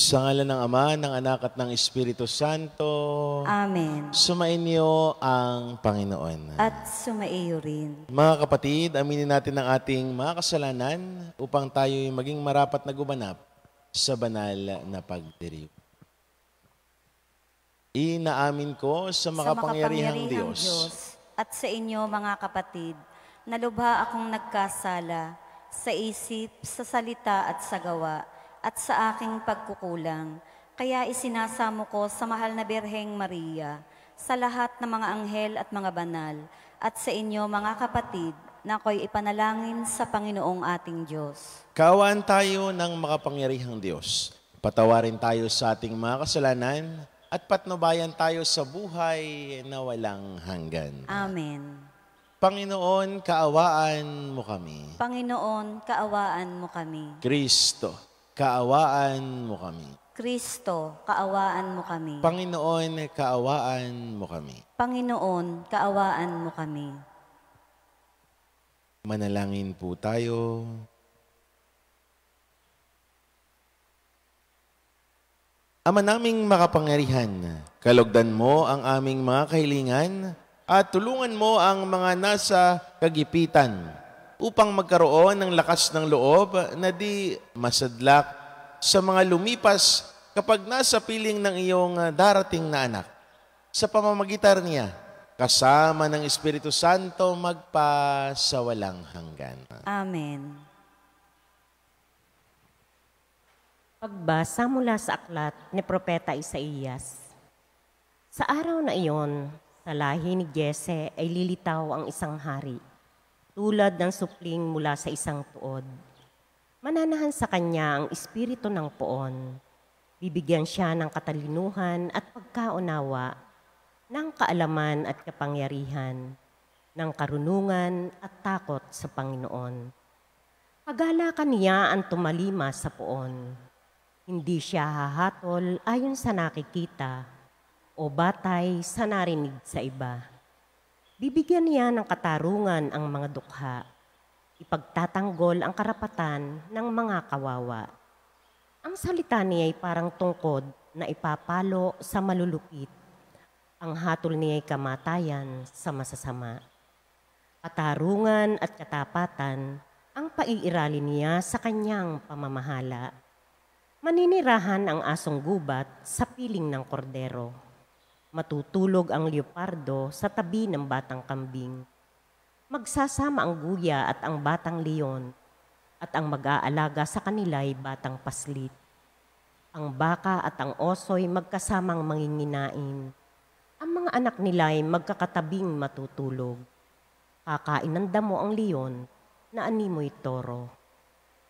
Sa ngalan ng Ama, ng Anak at ng Espiritu Santo. Amen. Sumainyo ang Panginoon. At sumaiyo rin. Mga kapatid, aminin natin ang ating mga kasalanan upang tayo'y maging marapat na gumanap sa banal na pagdiriw. Inaamin ko sa makapangyarihang Diyos at sa inyo mga kapatid, na lubha akong nagkasala sa isip, sa salita at sa gawa, at sa aking pagkukulang. Kaya isinasamo ko sa mahal na Birheng Maria, sa lahat ng mga anghel at mga banal, at sa inyo mga kapatid, na ako'y ipanalangin sa Panginoong ating Diyos. Kaawaan tayo ng makapangyarihang Diyos. Patawarin tayo sa ating mga kasalanan at patnubayan tayo sa buhay na walang hanggan. Amen. Panginoon, kaawaan mo kami. Panginoon, kaawaan mo kami. Kristo, kaawaan mo kami. Kristo, kaawaan mo kami. Panginoon, kaawaan mo kami. Panginoon, kaawaan mo kami. Manalangin po tayo. Ama naming makapangyarihan, kalugdan mo ang aming mga kahilingan at tulungan mo ang mga nasa kagipitan upang magkaroon ng lakas ng loob na di masadlak sa mga lumipas kapag nasa piling ng iyong darating na anak. Sa pamamagitan niya, kasama ng Espiritu Santo magpa sa walang hanggan. Amen. Pagbasa mula sa aklat ni Propeta Isaías. Sa araw na iyon, sa lahi ni Jese ay lilitaw ang isang hari, tulad ng supling mula sa isang tuod. Mananahan sa kanya ang espiritu ng poon. Bibigyan siya ng katalinuhan at pagkaunawa, ng kaalaman at kapangyarihan, ng karunungan at takot sa Panginoon. Pagalakan niya ang tumalima sa poon. Hindi siya hahatol ayon sa nakikita o batay sa narinig sa iba. Bibigyan niya ng katarungan ang mga dukha. Ipagtatanggol ang karapatan ng mga kawawa. Ang salita niya ay parang tungkod na ipapalo sa malulupit. Ang hatol niya ay kamatayan sa masasama. Katarungan at katapatan ang paiiralin niya sa kanyang pamamahala. Maninirahan ang asong gubat sa piling ng kordero. Matutulog ang leopardo sa tabi ng batang kambing. Magsasama ang guya at ang batang leon, at ang mag-aalaga sa kanila ay batang paslit. Ang baka at ang oso'y magkasamang manginginain. Ang mga anak nila ay magkakatabing matutulog. Kakain ng damo ang leon na animoy toro.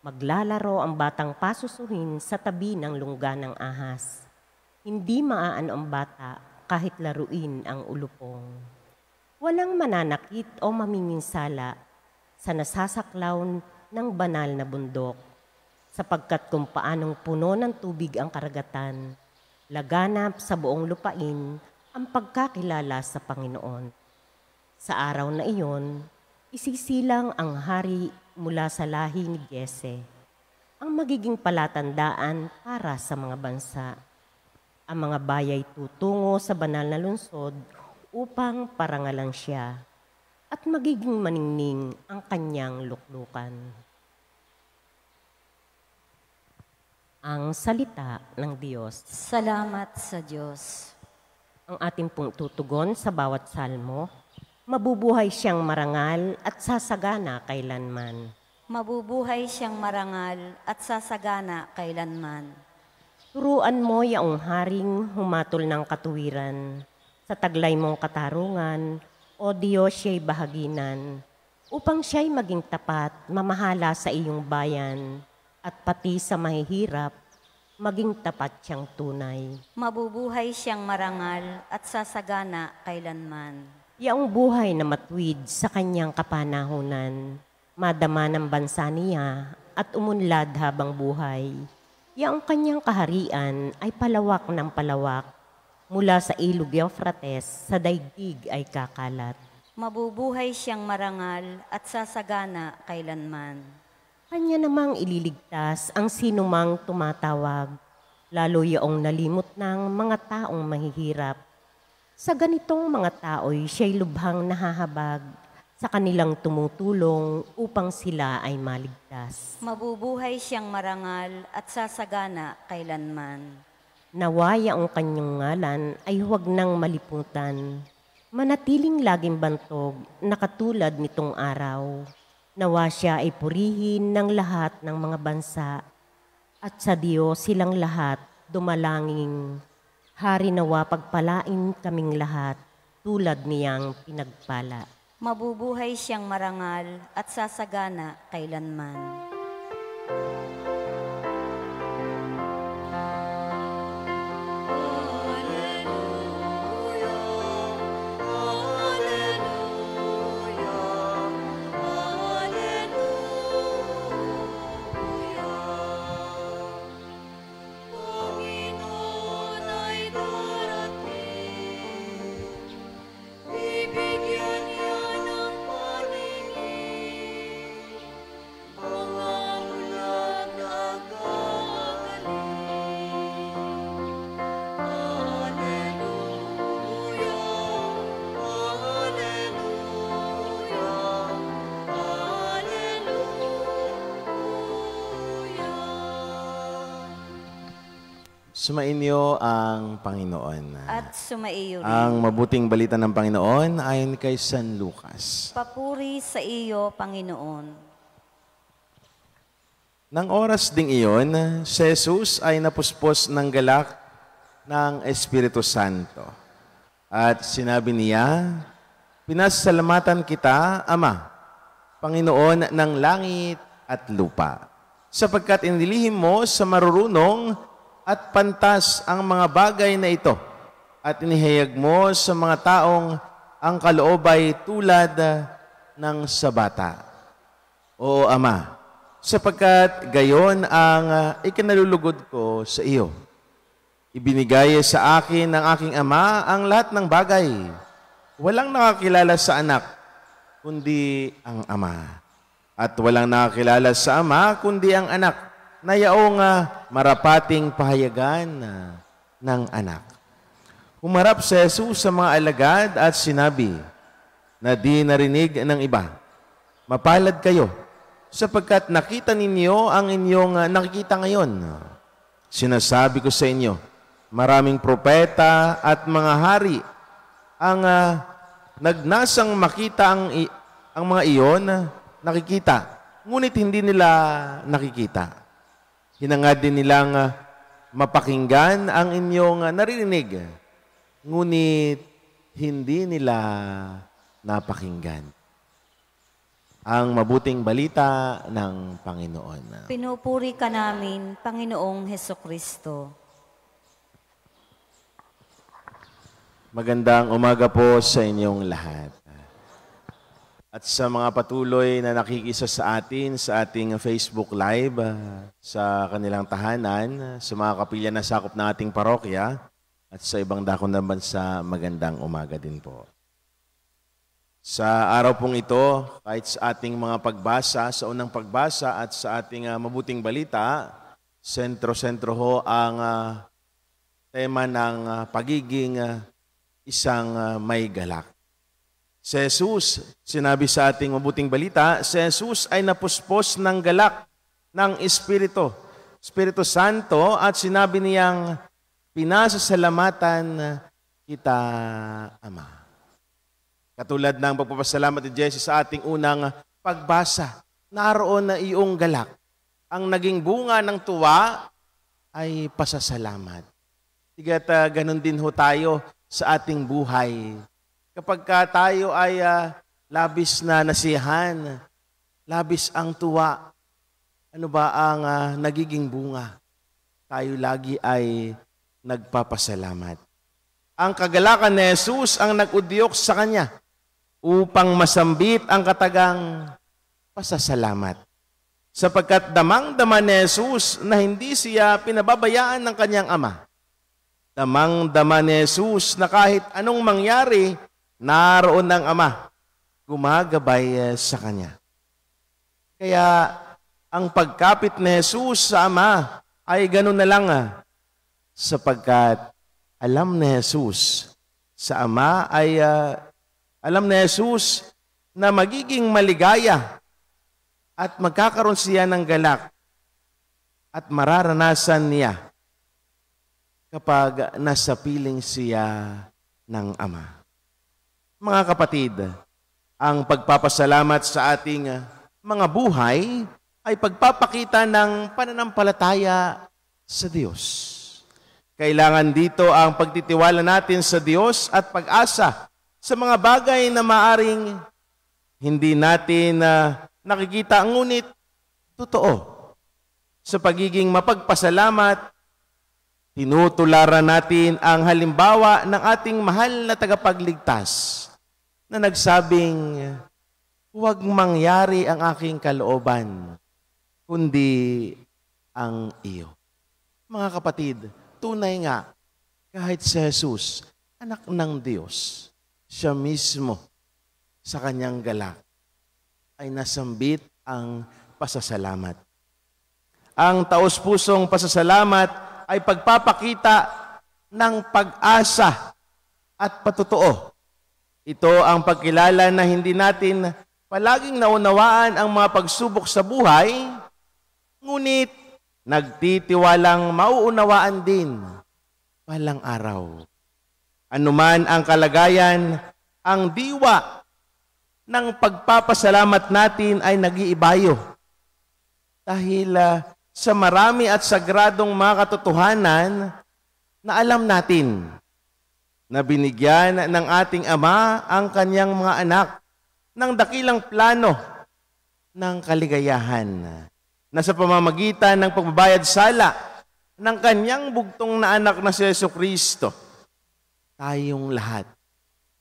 Maglalaro ang batang pasusuhin sa tabi ng lungga ng ahas. Hindi maaano ang bata kahit laruin ang ulupong. Walang mananakit o maminginsala sa nasasaklaw ng banal na bundok, sapagkat kung paanong puno ng tubig ang karagatan, laganap sa buong lupain ang pagkakilala sa Panginoon. Sa araw na iyon, isisilang ang hari mula sa lahi ni Jese, ang magiging palatandaan para sa mga bansa. Ang mga bayay tutungo sa banal na lungsod upang parangalan siya at magiging maningning ang kanyang luklukan. Ang salita ng Diyos. Salamat sa Diyos. Ang ating pong tutugon sa bawat salmo, mabubuhay siyang marangal at sasagana kailanman. Mabubuhay siyang marangal at sasagana kailanman. Turuan mo yaong haring humatol ng katuwiran, sa taglay mong katarungan, o Diyos siya'y bahaginan, upang siya'y maging tapat, mamahala sa iyong bayan, at pati sa mahihirap, maging tapat siyang tunay. Mabubuhay siyang marangal at sasagana kailanman. Yaong buhay na matuwid sa kanyang kapanahunan, madama ng bansa niya at umunlad habang buhay. Yaong kanyang kaharian ay palawak ng palawak, mula sa ilog Euphrates sa daigdig ay kakalat. Mabubuhay siyang marangal at sasagana kailanman. Kanya namang ililigtas ang sinumang tumatawag, lalo yaong nalimot ng mga taong mahihirap. Sa ganitong mga tao'y siya'y lubhang nahahabag sa kanilang tumutulong upang sila ay maligtas. Mabubuhay siyang marangal at sasagana kailanman. Nawaya ang kanyang ngalan ay huwag nang maliputan. Manatiling laging bantog na katulad nitong araw. Nawa siya ay purihin ng lahat ng mga bansa. At sa Diyos silang lahat dumalangin. Hari nawa pagpalain kaming lahat tulad niyang pinagpala. Mabubuhay siyang marangal at sasagana kailanman. Sumainyo ang Panginoon. At sumaiyo rin. Ang mabuting balita ng Panginoon ayon kay San Lucas. Papuri sa iyo, Panginoon. Nang oras ding iyon, si Jesus ay napuspos ng galak ng Espiritu Santo. At sinabi niya, "Pinasalamatan kita, Ama, Panginoon ng langit at lupa, sapagkat inilihim mo sa marurunong at pantas ang mga bagay na ito, at inihayag mo sa mga taong ang kaloob ay tulad ng sa bata. O Ama, sapagkat gayon ang ikinalulugod ko sa iyo. Ibinigay sa akin ng aking Ama ang lahat ng bagay. Walang nakakilala sa anak, kundi ang Ama. At walang nakakilala sa Ama, kundi ang anak, na yaong marapating pahayagan ng anak." Humarap si Jesus sa mga alagad at sinabi na di narinig ng iba, "Mapalad kayo, sapagkat nakita ninyo ang inyong nakikita ngayon. Sinasabi ko sa inyo, maraming propeta at mga hari ang nagnasang makita ang mga iyon nakikita, ngunit hindi nila nakikita. Hinangad din nilang mapakinggan ang inyong naririnig, ngunit hindi nila napakinggan." Ang mabuting balita ng Panginoon. Pinupuri ka namin, Panginoong Hesukristo. Magandang umaga po sa inyong lahat. At sa mga patuloy na nakikisa sa atin sa ating Facebook Live, sa kanilang tahanan, sa mga kapilya na sakop ng ating parokya, at sa ibang dakong ng bansa, magandang umaga din po. Sa araw pong ito, kahit sa ating mga pagbasa, sa unang pagbasa at sa ating mabuting balita, sentro-sentro ho ang tema ng pagiging isang may galak. Si Jesus, sinabi sa ating mabuting balita, si Jesus ay napuspos ng galak ng Espiritu Santo, at sinabi niyang, "Pinasasalamatan kita, Ama." Katulad ng pagpapasalamat ni Jesus sa ating unang pagbasa, naroon na iyong galak. Ang naging bunga ng tuwa ay pasasalamat. Tigat ganun din ho tayo sa ating buhay. Kapag tayo ay labis na nasiyahan, labis ang tuwa, ano ba ang nagiging bunga? Tayo lagi ay nagpapasalamat. Ang kagalakan ni Jesus ang nag-udyok sa kanya upang masambit ang katagang pasasalamat. Sapagkat damang-dama ni Jesus na hindi siya pinababayaan ng kanyang Ama. Damang-dama ni Jesus na kahit anong mangyari, naroon ng Ama, gumagabay sa Kanya. Kaya ang pagkapit ni Jesus sa Ama ay gano'n na lang. sapagkat alam ni Jesus sa Ama ay alam ni Jesus na magiging maligaya at magkakaroon siya ng galak at mararanasan niya kapag nasa piling siya ng Ama. Mga kapatid, ang pagpapasalamat sa ating mga buhay ay pagpapakita ng pananampalataya sa Diyos. Kailangan dito ang pagtitiwala natin sa Diyos at pag-asa sa mga bagay na maaring hindi natin nakikita, ngunit totoo. Sa pagiging mapagpasalamat, tinutularan natin ang halimbawa ng ating mahal na tagapagligtas na nagsabing, huwag mangyari ang aking kalooban, kundi ang iyo. Mga kapatid, tunay nga, kahit si Jesus, anak ng Diyos, siya mismo sa kanyang galak ay nasambit ang pasasalamat. Ang taos-pusong pasasalamat ay pagpapakita ng pag-asa at patotoo. Ito ang pagkilala na hindi natin palaging naunawaan ang mga pagsubok sa buhay, ngunit nagtitiwalang mauunawaan din balang araw. Anuman ang kalagayan, ang diwa ng pagpapasalamat natin ay nag-iibayo. Dahil sa marami at sagradong mga katotohanan na alam natin na binigyan ng ating Ama ang kanyang mga anak ng dakilang plano ng kaligayahan na sa pamamagitan ng pagbabayad sala ng kanyang bugtong na anak na si Jesucristo, tayong lahat,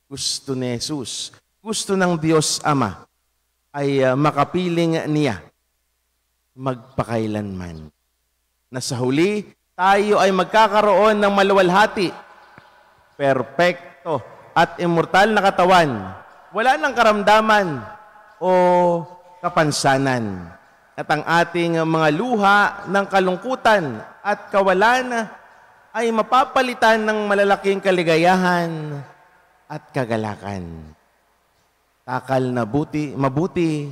gusto ni Jesus, gusto ng Diyos Ama, ay makapiling niya magpakailanman. Na sa huli, tayo ay magkakaroon ng maluwalhati, perpekto at immortal na katawan. Wala ng karamdaman o kapansanan. At ang ating mga luha ng kalungkutan at kawalan ay mapapalitan ng malalaking kaligayahan at kagalakan. Takal na mabuti,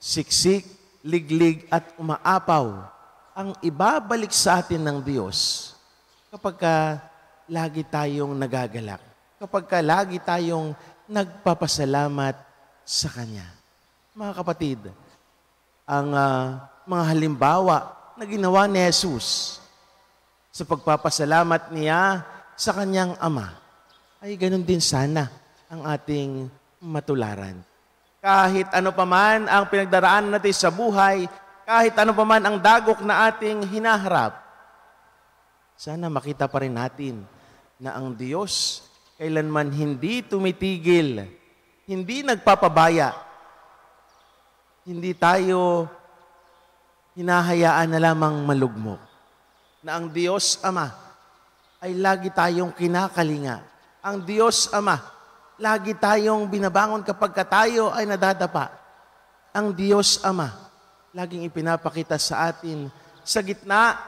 siksik, liglig at umaapaw ang ibabalik sa atin ng Diyos kapag lagi tayong nagagalak, kapag lagi tayong nagpapasalamat sa Kanya. Mga kapatid, ang mga halimbawa na ginawa ni Jesus sa pagpapasalamat niya sa Kanyang Ama, ay ganun din sana ang ating matularan. Kahit ano paman ang pinagdaraanan natin sa buhay, kahit ano paman ang dagok na ating hinaharap, sana makita pa rin natin na ang Diyos kailanman hindi tumitigil, hindi nagpapabaya, hindi tayo hinahayaan na lamang malugmok. Na ang Diyos Ama ay lagi tayong kinakalinga. Ang Diyos Ama, lagi tayong binabangon kapag tayo ay nadadapa. Ang Diyos Ama, laging ipinapakita sa atin sa gitna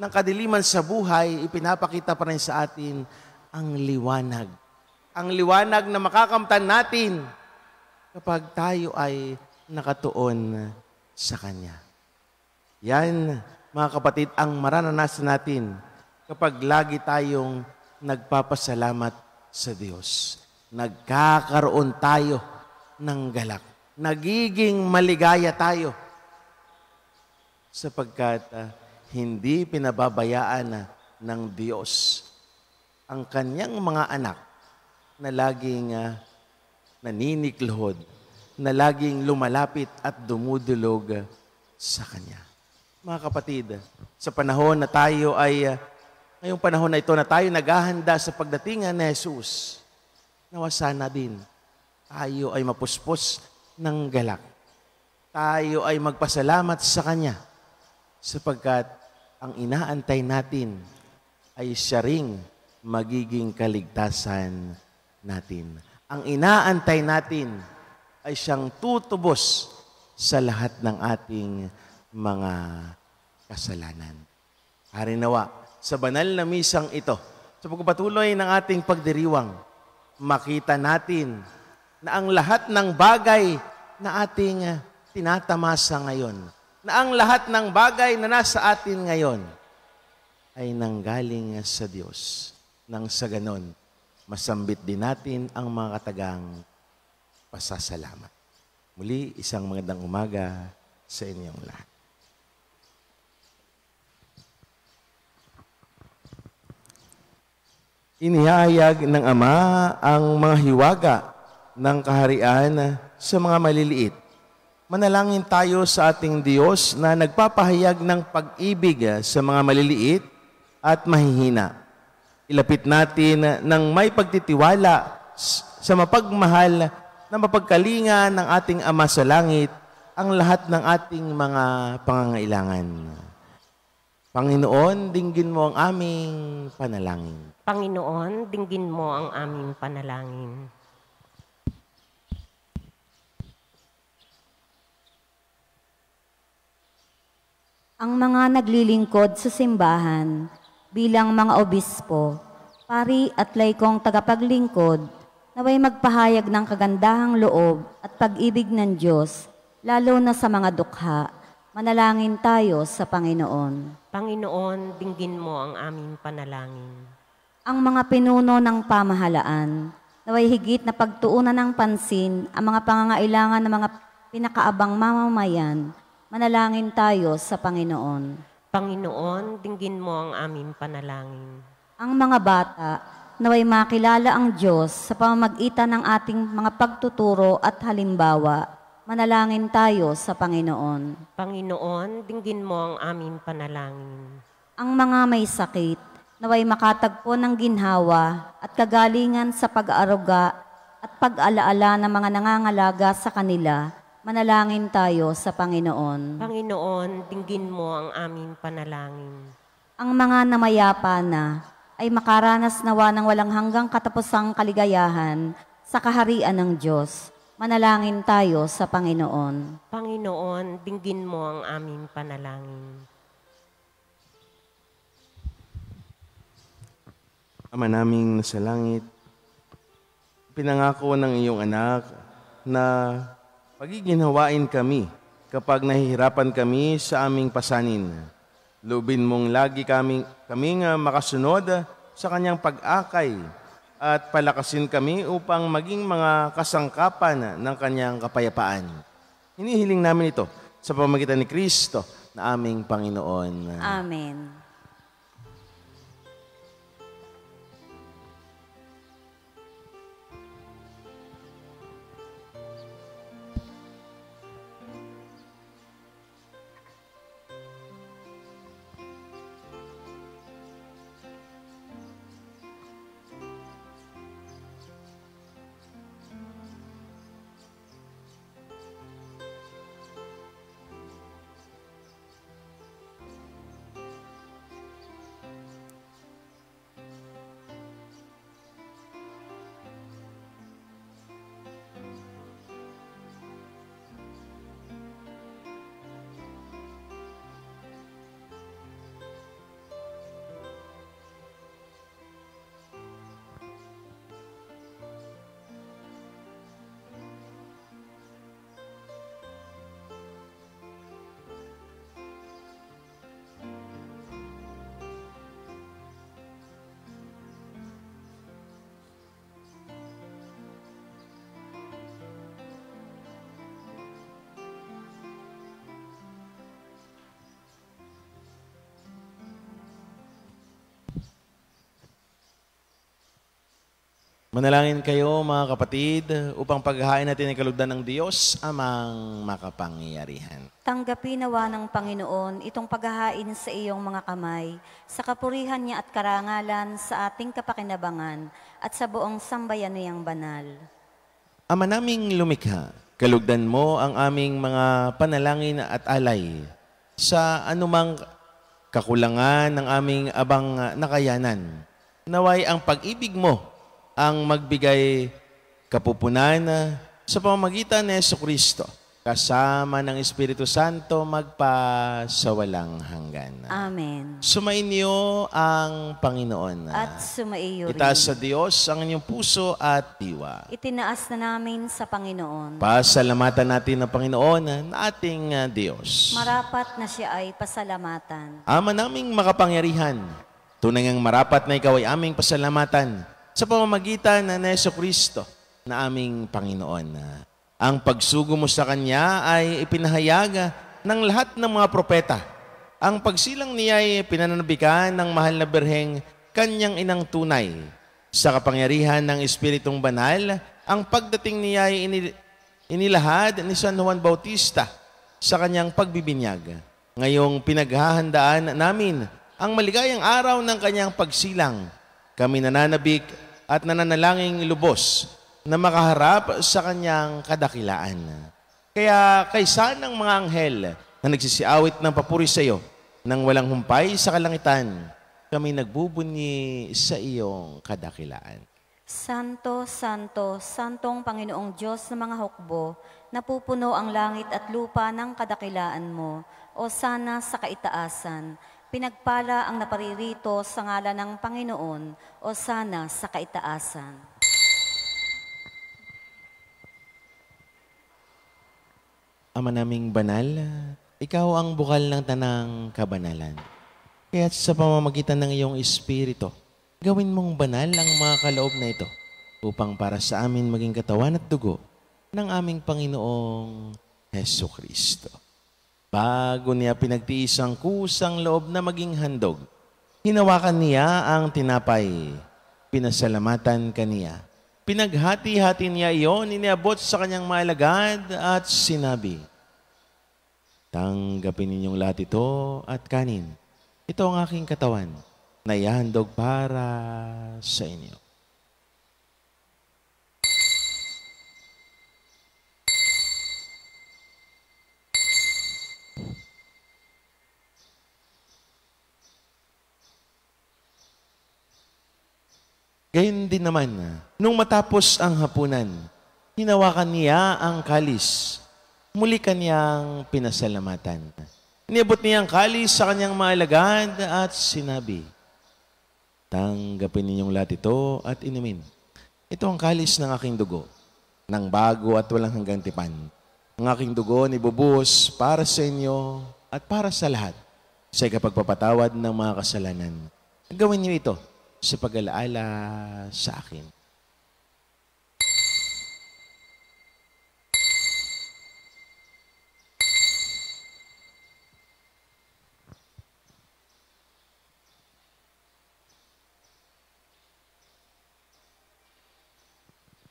ng kadiliman sa buhay, ipinapakita pa rin sa atin ang liwanag. Ang liwanag na makakamtan natin kapag tayo ay nakatuon sa Kanya. Yan, mga kapatid, ang mararanasan natin kapag lagi tayong nagpapasalamat sa Diyos. Nagkakaroon tayo ng galak. Nagiging maligaya tayo sapagkat hindi pinababayaan ng Diyos ang Kanyang mga anak na laging naniniklod, na laging lumalapit at dumudulog sa Kanya. Mga kapatid, sa panahon na tayo ay ngayong panahon na ito na tayo naghahanda sa pagdating ni Jesus, nawa sana din tayo ay mapuspos ng galak. Tayo ay magpasalamat sa Kanya sapagkat ang inaantay natin ay siya ring magiging kaligtasan natin. Ang inaantay natin ay siyang tutubos sa lahat ng ating mga kasalanan. Harinawa, sa banal na misang ito. Sa pagpapatuloy ng ating pagdiriwang, makita natin na ang lahat ng bagay na ating tinatamasa ngayon, na ang lahat ng bagay na nasa atin ngayon ay nanggaling sa Diyos. Nang sa ganon, masambit din natin ang mga katagang pasasalamat. Muli, isang magandang umaga sa inyong lahat. Inihahayag ng Ama ang mga hiwaga ng kaharian sa mga maliliit. Manalangin tayo sa ating Diyos na nagpapahayag ng pag-ibig sa mga maliliit at mahihina. Ilapit natin ng may pagtitiwala sa mapagmahal na mapagkalinga ng ating Ama sa langit ang lahat ng ating mga pangangailangan. Panginoon, dinggin mo ang aming panalangin. Panginoon, dinggin mo ang aming panalangin. Ang mga naglilingkod sa simbahan bilang mga obispo, pari at laikong tagapaglingkod, naway magpahayag ng kagandahang loob at pag-ibig ng Diyos, lalo na sa mga dukha. Manalangin tayo sa Panginoon. Panginoon, dinggin mo ang aming panalangin. Ang mga pinuno ng pamahalaan, naway higit na pagtuunan ng pansin ang mga pangangailangan ng mga pinakaabang mamamayan. Manalangin tayo sa Panginoon. Panginoon, dinggin mo ang aming panalangin. Ang mga bata, naway makilala ang Diyos sa pamamagitan ng ating mga pagtuturo at halimbawa. Manalangin tayo sa Panginoon. Panginoon, dinggin mo ang aming panalangin. Ang mga may sakit, naway makatagpo ng ginhawa at kagalingan sa pag-aaruga at pag-alaala ng mga nangangalaga sa kanila. Manalangin tayo sa Panginoon. Panginoon, dinggin mo ang aming panalangin. Ang mga namayapa na ay makaranas nawa ng walang hanggang katapusang kaligayahan sa kaharian ng Diyos. Manalangin tayo sa Panginoon. Panginoon, dinggin mo ang aming panalangin. Ama naming nasa langit, pinangako ng iyong anak na pagiginhawain kami kapag nahihirapan kami sa aming pasanin. Lubin mong lagi kaming makasunod sa kanyang pag-akay at palakasin kami upang maging mga kasangkapan ng kanyang kapayapaan. Hinihiling namin ito sa pamamagitan ni Kristo na aming Panginoon. Amen. Manalangin kayo mga kapatid upang paghahain natin ang kalugdan ng Diyos amang makapangyarihan. Tanggapin nawa ng Panginoon itong paghahain sa iyong mga kamay, sa kapurihan niya at karangalan sa ating kapakinabangan at sa buong sambayan niyang banal. Ama naming lumikha, kalugdan mo ang aming mga panalangin at alay sa anumang kakulangan ng aming abang nakayanan. Naway ang pag-ibig mo ang magbigay kapupunan sa pamamagitan ni Jesucristo. kasama ng Espiritu Santo magpasawalang hanggan. Amen. Sumainyo ang Panginoon. At sumaiyo rin. Itaas sa Diyos ang inyong puso at diwa. Itinaas na namin sa Panginoon. Pasalamatan natin ang Panginoon na ating Diyos. Marapat na siya ay pasalamatan. Ama naming makapangyarihan, tunay ngang marapat na ikaw ay aming pasalamatan sa pamamagitan ng Jesucristo na aming Panginoon. Ang pagsugo mo sa Kanya ay ipinahayag ng lahat ng mga propeta. Ang pagsilang niya ay pinananabikan ng mahal na Birheng Kanyang inang tunay. Sa kapangyarihan ng Espiritong Banal, ang pagdating niya ay inilahad ni San Juan Bautista sa kanyang pagbibinyag. Ngayong pinaghahandaan namin ang maligayang araw ng kanyang pagsilang. Kami nananabik at nananalangin lubos na makaharap sa kanyang kadakilaan. Kaya kaysa ng mga anghel na nagsisiawit ng papuri sa iyo nang walang humpay sa kalangitan, kami nagbubunyi sa iyong kadakilaan. Santo, Santo, Santong Panginoong Diyos ng mga hukbo, napupuno ang langit at lupa ng kadakilaan mo, o sana sa kaitaasan. Pinagpala ang naparirito sa ngalan ng Panginoon, o sana sa kaitaasan. Ama naming banal, ikaw ang bukal ng tanang kabanalan. Kaya sa pamamagitan ng iyong Espiritu, gawin mong banal ang mga kaloob na ito upang para sa amin maging katawan at dugo ng aming Panginoong Jesucristo. Bago niya pinagtiis ang kusang loob na maging handog, hinawakan niya ang tinapay, pinasalamatan kaniya. Pinaghati-hati niya iyon, iniabot sa kanyang mga alagad at sinabi, tanggapin ninyong lahat ito at kanin. Ito ang aking katawan na ihahandog para sa inyo. Gayun din naman, nung matapos ang hapunan, hinawakan niya ang kalis. Muli kanyang pinasalamatan. Iniabot niya ang kalis sa kanyang mga alagad at sinabi, tanggapin ninyong lahat ito at inumin. Ito ang kalis ng aking dugo, ng bago at walang hanggang tipan. Ang aking dugo nibubuhos para sa inyo at para sa lahat sa ikapagpapatawad ng mga kasalanan. Gawin niyo ito sa pag-alaala sa akin.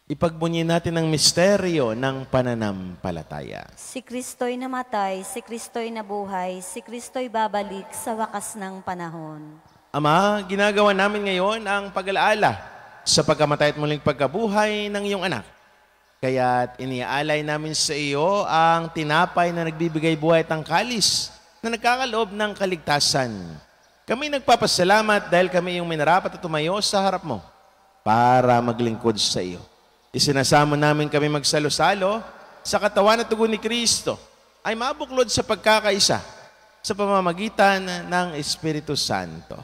Ipagbunyi natin ang misteryo ng pananampalataya. Si Kristo'y namatay, si Kristo'y nabuhay, si Kristo'y babalik sa wakas ng panahon. Ama, ginagawa namin ngayon ang pag-alaala sa pagkamatay at muling pagkabuhay ng iyong anak. Kaya't iniaalay namin sa iyo ang tinapay na nagbibigay buhay at ang kalis na nagkakaloob ng kaligtasan. Kami nagpapasalamat dahil kami yung minarapat at tumayo sa harap mo para maglingkod sa iyo. Isinasama namin kami magsalo-salo sa katawan at dugo ni Kristo ay mabuklod sa pagkakaisa sa pamamagitan ng Espiritu Santo.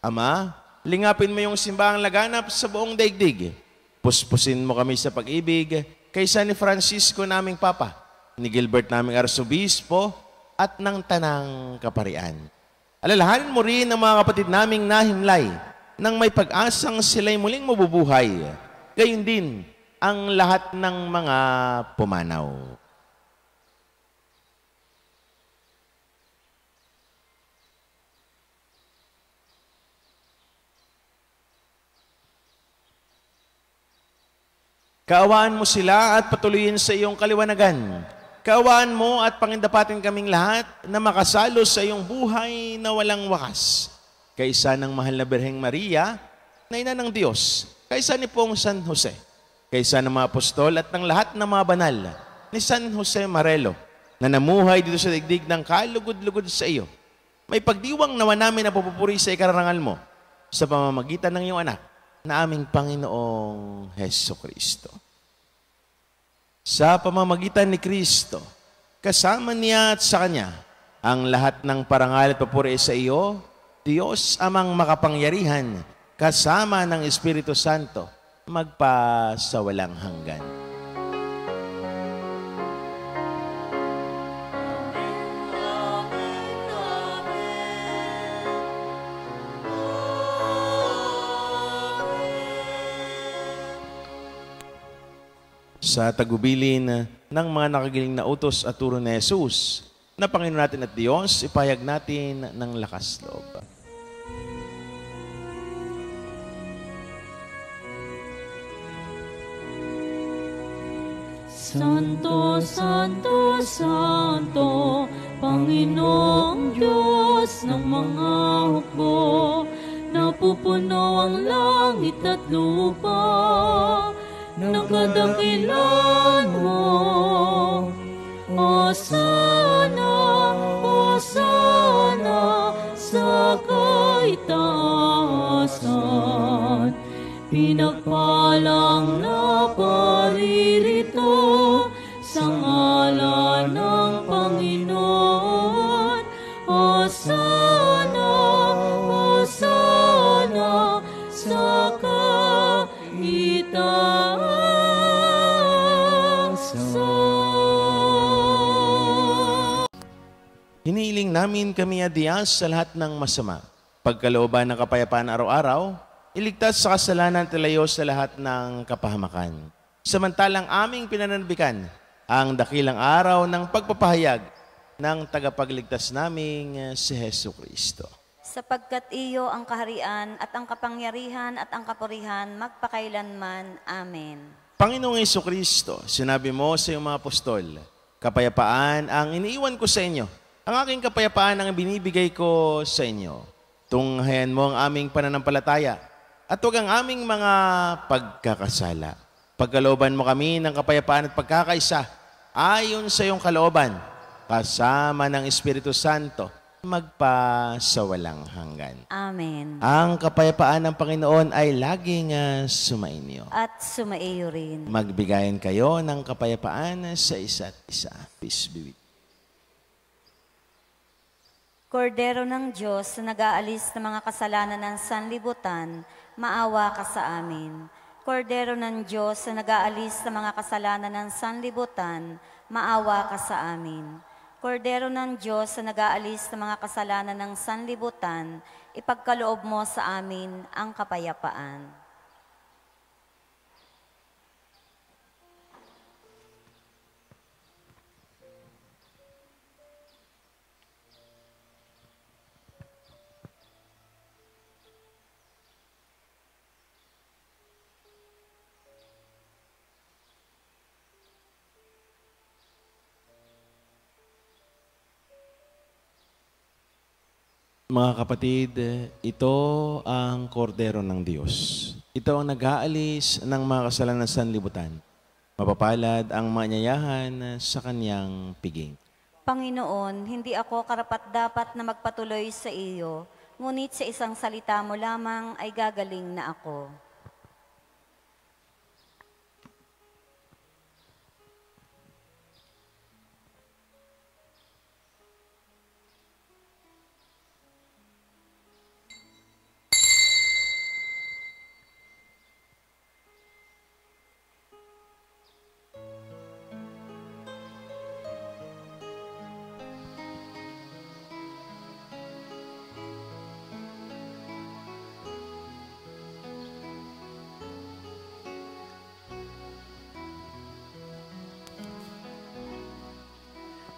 Ama, lingapin mo yung simbahang laganap sa buong daigdig. Puspusin mo kami sa pag-ibig kaysa ni Francisco naming Papa, ni Gilbert naming Arsobispo at ng Tanang Kaparian. Alalahanin mo rin ang mga kapatid naming nahimlay nang may pag-asang sila'y muling mabubuhay. Gayon din ang lahat ng mga pumanaw. Kaawaan mo sila at patuloyin sa iyong kaliwanagan. Kaawaan mo at pangindapatin kaming lahat na makasalo sa iyong buhay na walang wakas. Kaysa ng mahal na Birheng Maria, na ina ng Diyos, kaysa ni Pong San Jose, kaysa ng mga apostol at ng lahat ng mga banal, ni San Jose Marelo, na namuhay dito sa digdig ng kalugod-lugod sa iyo. May pagdiwang nawa namin na pupupuri sa ikararangal mo sa pamamagitan ng iyong anak na aming Panginoong Jesucristo. sa pamamagitan ni Kristo, kasama niya at sa Kanya, ang lahat ng parangal at papuri sa iyo, Diyos amang makapangyarihan, kasama ng Espiritu Santo, magpa sa walang hanggan. Sa tagubilin ng mga nakagiling na utos at turo ni Jesus, na Panginoon natin at Diyos, ipahayag natin ng lakas loob. Santo, Santo, Santo, Panginoong Diyos ng mga hukbo, napupuno ang langit at lupa ng kadakilan mo. Hosana, Hosana sa kaitaasan, pinagpalang na paririto sa ngalan ng Panginoon. Hosana, Hosana sa kaitaasan. Hinihiling namin kami, Diyos, sa lahat ng masama, pagkalooban ng kapayapaan araw-araw, iligtas sa kasalanan at ilayo sa lahat ng kapahamakan. Samantalang aming pinananabikan ang dakilang araw ng pagpapahayag ng tagapagligtas naming si Hesu Kristo. Sapagkat iyo ang kaharian at ang kapangyarihan at ang kapurihan magpakailanman. Amen. Panginoong Hesu Kristo, sinabi mo sa iyong mga apostol, kapayapaan ang iniiwan ko sa inyo. Ang aking kapayapaan ang binibigay ko sa inyo. Tunghayan mo ang aming pananampalataya at huwag ang aming mga pagkakasala. Pagkalooban mo kami ng kapayapaan at pagkakaisa ayon sa iyong kalooban, kasama ng Espiritu Santo, magpa sa walang hanggan. Amen. Ang kapayapaan ng Panginoon ay laging sumainyo. At sumaiyo rin. Magbigayan kayo ng kapayapaan sa isa't isa. Peace be with you. Kordero ng Diyos na nag-aalis ng mga kasalanan ng sanlibutan, maawa ka sa amin. Kordero ng Diyos na nag-aalis ng mga kasalanan ng sanlibutan, maawa ka sa amin. Kordero ng Diyos na nag-aalis ng mga kasalanan ng sanlibutan, ipagkaloob mo sa amin ang kapayapaan. Mga kapatid, ito ang kordero ng Diyos. Ito ang nag-aalis ng mga kasalanan sa sanlibutan. Mapapalad ang maanyayahan sa kanyang piging. Panginoon, hindi ako karapat-dapat na magpatuloy sa iyo, ngunit sa isang salita mo lamang ay gagaling na ako.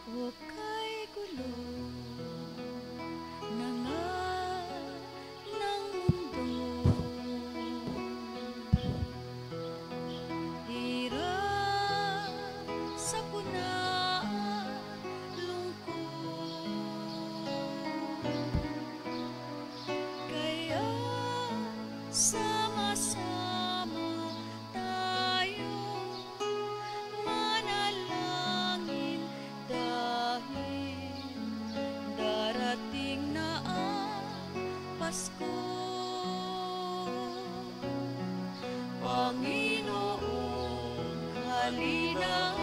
Huwag kay gulo na nga ng mundo. Hirap sa puna, lungkot. Kaya sama-sama tayo manalangin dahil darating na ang Pasko. Panginoon, halina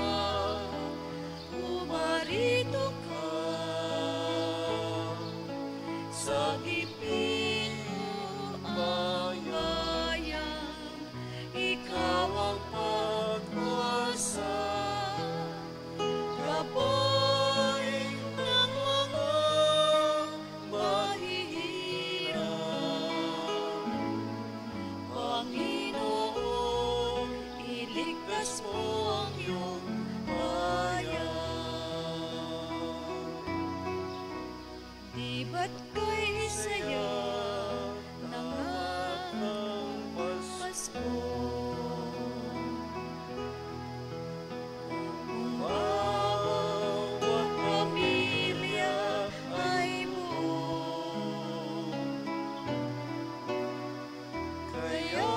sagipin mo ang bayan, ikaw ang pag-asa. Gabay ng mga mahihirap, Panginoon, iligtas mo ang iyong bayan. Di ba't ko'y saya ng Pasko? Bawat pamilya ay buo, kaya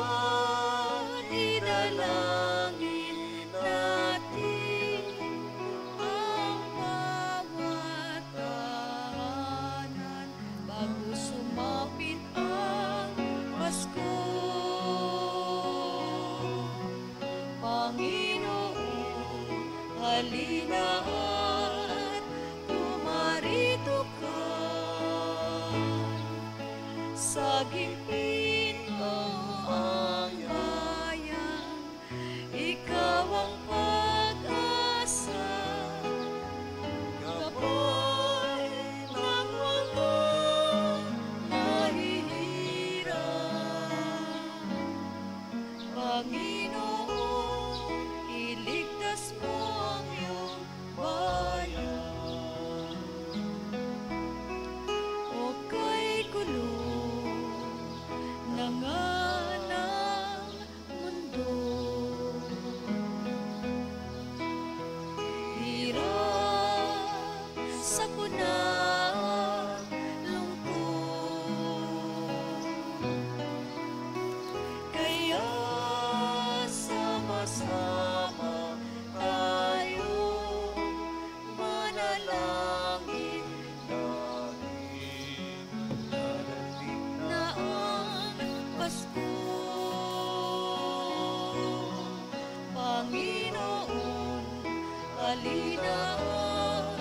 dinalangin natin ang bawat tahanan bago sumapit ang Pasko. Panginoon, halina at pumarito ka. Sagipin mo ang bayan, ikaw ang pag-asa. Gabay ng mga mahihirap, Panginoon, iligtas mo ang iyong bayan. O kay kulong na nga ng mundo, hirap, sakuna, lungkot, kaya sama-sama tayo manalangin dahil darating na ang Pasko. Panginoon, halina at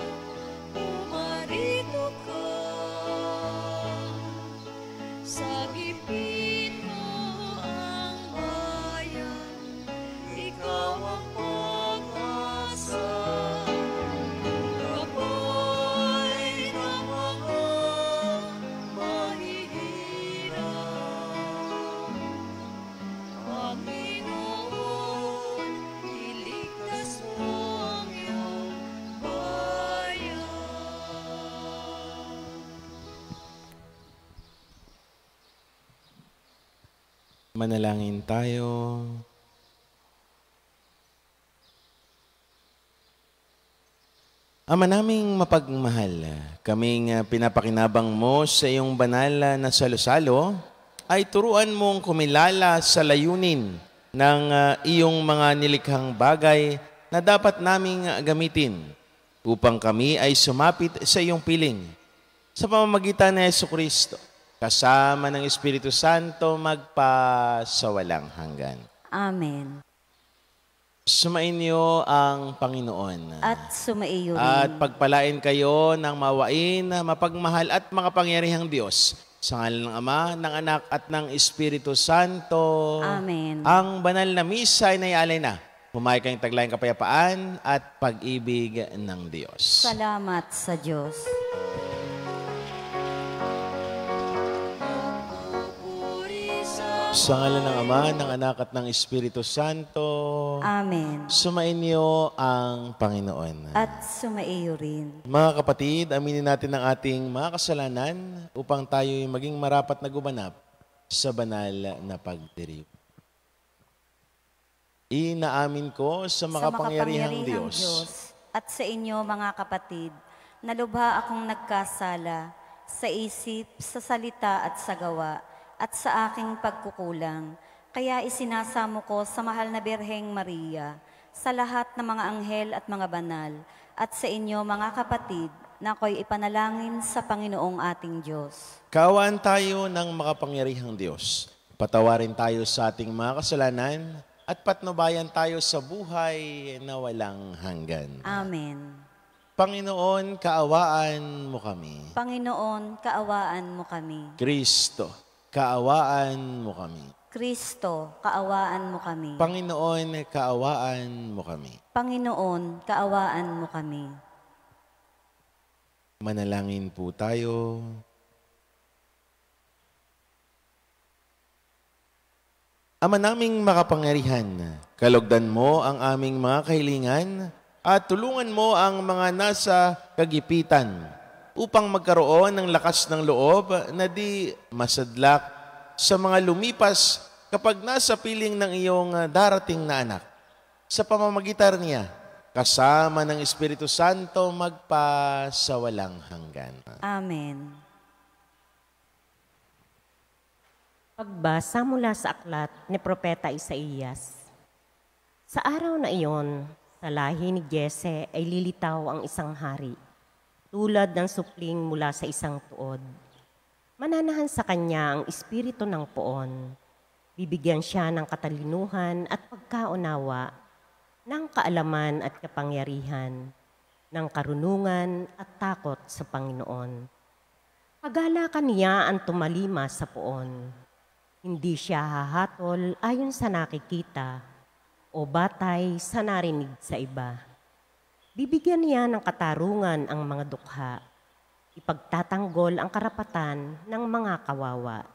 pumarito ka. Sagipin mo ang bayan, ikaw ang pag-asa. Gabay ng mga mahihirap, Panginoon, iligtas mo ang iyong bayan. Manalangin tayo. Ama naming mapagmahal, kaming pinapakinabang mo sa iyong banal na salo-salo, ay turuan mong kumilala sa layunin ng iyong mga nilikhang bagay na dapat naming gamitin upang kami ay sumapit sa iyong piling. Sa pamamagitan ni Jesucristo, kasama ng Espiritu Santo, magpasawalang hanggan. Amen. Sumainyo ang Panginoon. At sumaiyo rin. At pagpalain kayo ng mawain, mapagmahal at makapangyarihang Diyos. Sa ngalan ng Ama, ng Anak at ng Espiritu Santo. Amen. Ang banal na misa ay naialay na. Humayo kayong taglayang kapayapaan at pag-ibig ng Diyos. Salamat sa Diyos. Pupuri sa Sa ngalan ng Ama, ng Anak at ng Espiritu Santo. Amen. Sumainyo ang Panginoon. At sumaiyo rin. Mga kapatid, aminin natin ang ating mga kasalanan upang tayo'y maging marapat na gumanap sa banal na pagdiriw. Inaamin ko sa makapangyarihang Diyos at sa inyo mga kapatid, na lubha akong nagkasala sa isip, sa salita at sa gawa, at sa aking pagkukulang. Kaya isinasamo ko sa mahal na Birheng Maria, sa lahat ng mga anghel at mga banal, at sa inyo mga kapatid, na ako'y ipanalangin sa Panginoong ating Diyos. Kaawaan tayo ng makapangyarihang Diyos. Patawarin tayo sa ating mga kasalanan at patnubayan tayo sa buhay na walang hanggan. Amen. Panginoon, kaawaan mo kami. Panginoon, kaawaan mo kami. Kristo, kaawaan mo kami. Kristo, kaawaan mo kami. Panginoon, kaawaan mo kami. Panginoon, kaawaan mo kami. Manalangin po tayo. Ama naming makapangyarihan, kalugdan mo ang aming mga kahilingan at tulungan mo ang mga nasa kagipitan upang magkaroon ng lakas ng loob na di masadlak sa mga lumipas kapag nasa piling ng iyong darating na anak. Sa pamamagitan niya, kasama ng Espiritu Santo magpa sa walang hanggan. Amen. Pagbasa mula sa aklat ni Propeta Isaías. Sa araw na iyon, sa lahi ni Jese ay lilitaw ang isang hari, tulad ng supling mula sa isang tuod. Mananahan sa kanya ang espiritu ng poon. Bibigyan siya ng katalinuhan at pagkaunawa, ng kaalaman at kapangyarihan, ng karunungan at takot sa Panginoon. Pagalakan niya ang tumalima sa poon. Hindi siya hahatol ayon sa nakikita o batay sa narinig sa iba. Bibigyan niya ng katarungan ang mga dukha. Ipagtatanggol ang karapatan ng mga kawawa.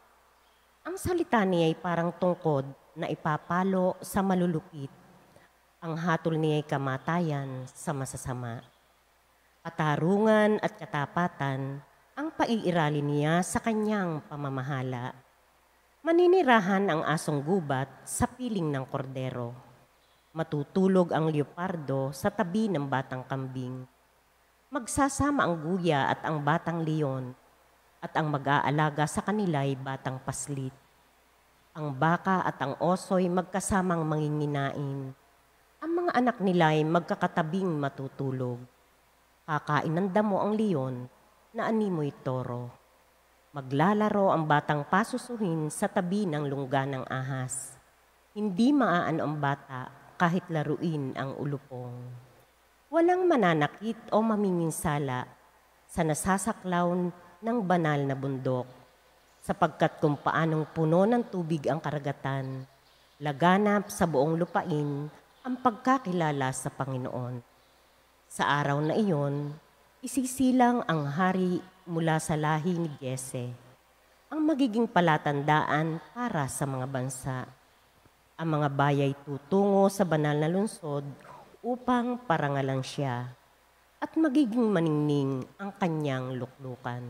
Ang salita niya ay parang tungkod na ipapalo sa malulupit. Ang hatol niya ay kamatayan sa masasama. Katarungan at katapatan ang paiiralin niya sa kanyang pamamahala. Maninirahan ang asong gubat sa piling ng kordero. Matutulog ang leopardo sa tabi ng batang kambing. Magsasama ang guya at ang batang leon, at ang mag-aalaga sa kanila ay batang paslit. Ang baka at ang oso'y magkasamang manginginain. Ang mga anak nila ay magkakatabing matutulog. Kakain ng damo ang leon na animoy toro. Maglalaro ang batang pasusuhin sa tabi ng lungga ng ahas. Hindi maaano ang bata kahit laruin ang ulupong. Walang mananakit o mamiminsala sa nasasaklaw ng banal na bundok, sapagkat kung paanong puno ng tubig ang karagatan, laganap sa buong lupain ang pagkakilala sa Panginoon. Sa araw na iyon, isisilang ang hari mula sa lahi ni Jese, ang magiging palatandaan para sa mga bansa. Ang mga bayay tutungo sa banal na lungsod upang parangalan siya at magiging maningning ang kanyang luklukan.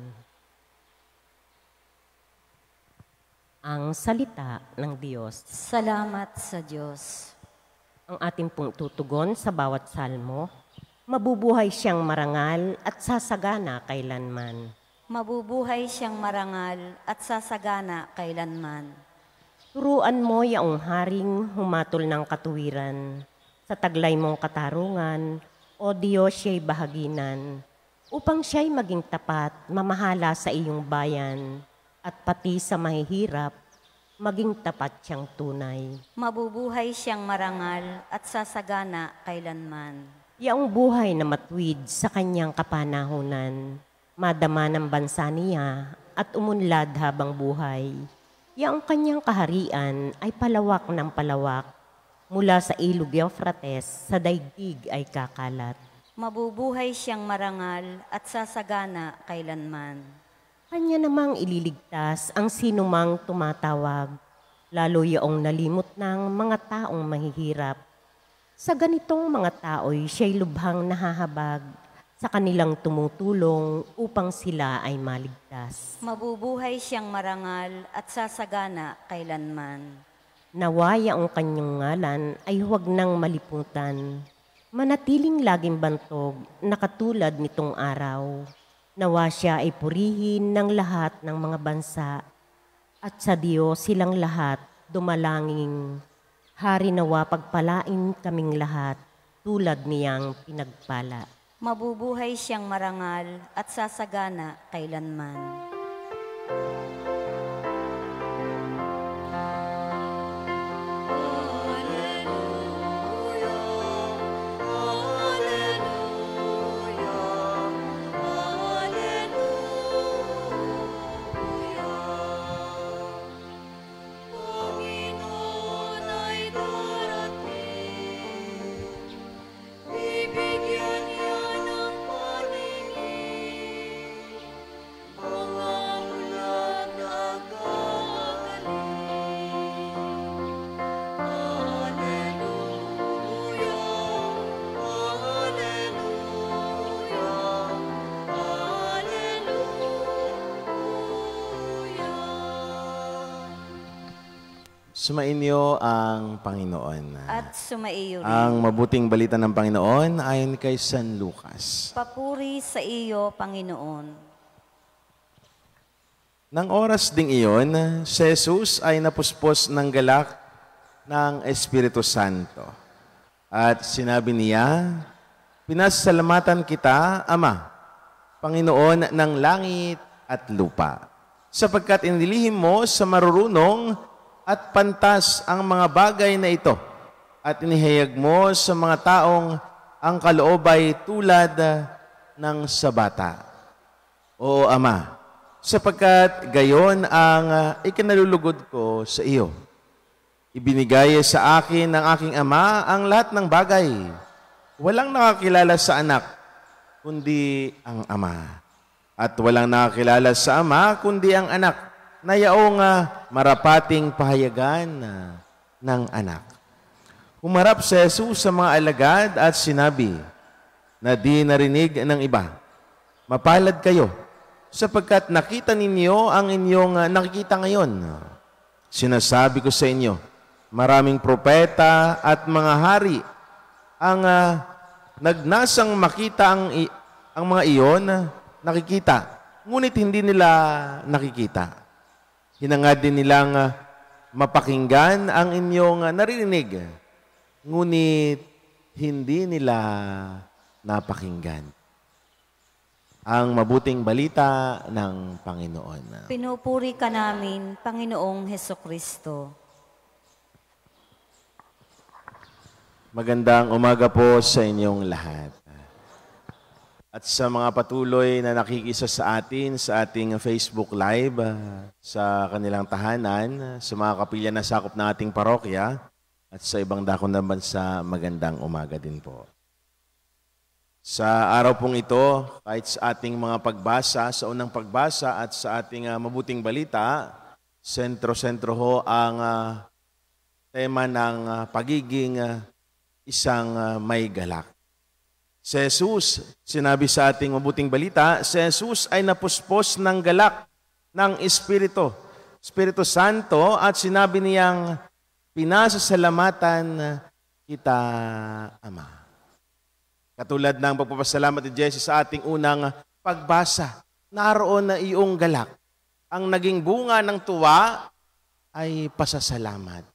Ang salita ng Diyos. Salamat sa Diyos. Ang ating pong tutugon sa bawat salmo, mabubuhay siyang marangal at sasagana kailanman. Mabubuhay siyang marangal at sasagana kailanman. Turuan mo yaong haring humatol ng katuwiran, sa taglay mong katarungan, o Diyos siya'y bahaginan, upang siya'y maging tapat, mamahala sa iyong bayan, at pati sa mahihirap, maging tapat siyang tunay. Mabubuhay siyang marangal at sasagana kailanman. Yaong buhay na matuwid sa kanyang kapanahunan, madama ng bansa niya at umunlad habang buhay. Yaong kanyang kaharian ay palawak ng palawak, mula sa ilog Euphrates sa daigdig ay kakalat. Mabubuhay siyang marangal at sasagana kailanman. Kanya namang ililigtas ang sinumang tumatawag, lalo yaong nalimot ng mga taong mahihirap. Sa ganitong mga tao'y siya'y lubhang nahahabag, sa kanilang tumutulong upang sila ay maligtas. Mabubuhay siyang marangal at sasagana kailanman. Nawaya ang kanyang ngalan ay huwag nang maliputan. Manatiling laging bantog na katulad nitong araw. Nawa siya ay purihin ng lahat ng mga bansa. At sa Diyos silang lahat dumalangin. Hari nawa pagpalain kaming lahat tulad niyang pinagpala. Mabubuhay siyang marangal at sasagana kailanman. Alleluia, alleluia, Sumainyo ang Panginoon. At sumaiyo rin. Ang mabuting balita ng Panginoon ayon kay San Lucas. Papuri sa iyo, Panginoon. Nang oras ding iyon, si Jesus ay napuspos ng galak ng Espiritu Santo. At sinabi niya, "Pinasalamatan kita, Ama, Panginoon ng langit at lupa, sapagkat inilihim mo sa marurunong at pantas ang mga bagay na ito, at inihayag mo sa mga taong ang kaloobay tulad ng sa bata. Oo, Ama, sapagkat gayon ang ikinalulugod ko sa iyo. Ibinigay sa akin ng aking Ama ang lahat ng bagay. Walang nakakilala sa anak, kundi ang Ama. At walang nakakilala sa Ama, kundi ang anak, na yaong marapating pahayagan ng anak." Humarap si Jesus sa mga alagad at sinabi na di narinig ng iba, "Mapalad kayo, sapagkat nakita ninyo ang inyong nakikita ngayon. Sinasabi ko sa inyo, maraming propeta at mga hari ang nagnasang makita ang mga iyon nakikita, ngunit hindi nila nakikita. Hinangad din nilang mapakinggan ang inyong naririnig, ngunit hindi nila napakinggan." Ang mabuting balita ng Panginoon. Pinupuri ka namin, Panginoong Hesukristo. Magandang umaga po sa inyong lahat. At sa mga patuloy na nakikisa sa atin sa ating Facebook Live, sa kanilang tahanan, sa mga kapilya na sakop ng ating parokya, at sa ibang dakong ng bansa, magandang umaga din po. Sa araw pong ito, kahit sa ating mga pagbasa, sa unang pagbasa at sa ating mabuting balita, sentro-sentro ho ang tema ng pagiging isang may galak. Si Jesus, sinabi sa ating mabuting balita, si Jesus ay napuspos ng galak ng Espiritu Santo, at sinabi niyang, "Pinasasalamatan kita, Ama." Katulad ng pagpapasalamat ni Jesus sa ating unang pagbasa, naroon na iyong galak. Ang naging bunga ng tuwa ay pasasalamat.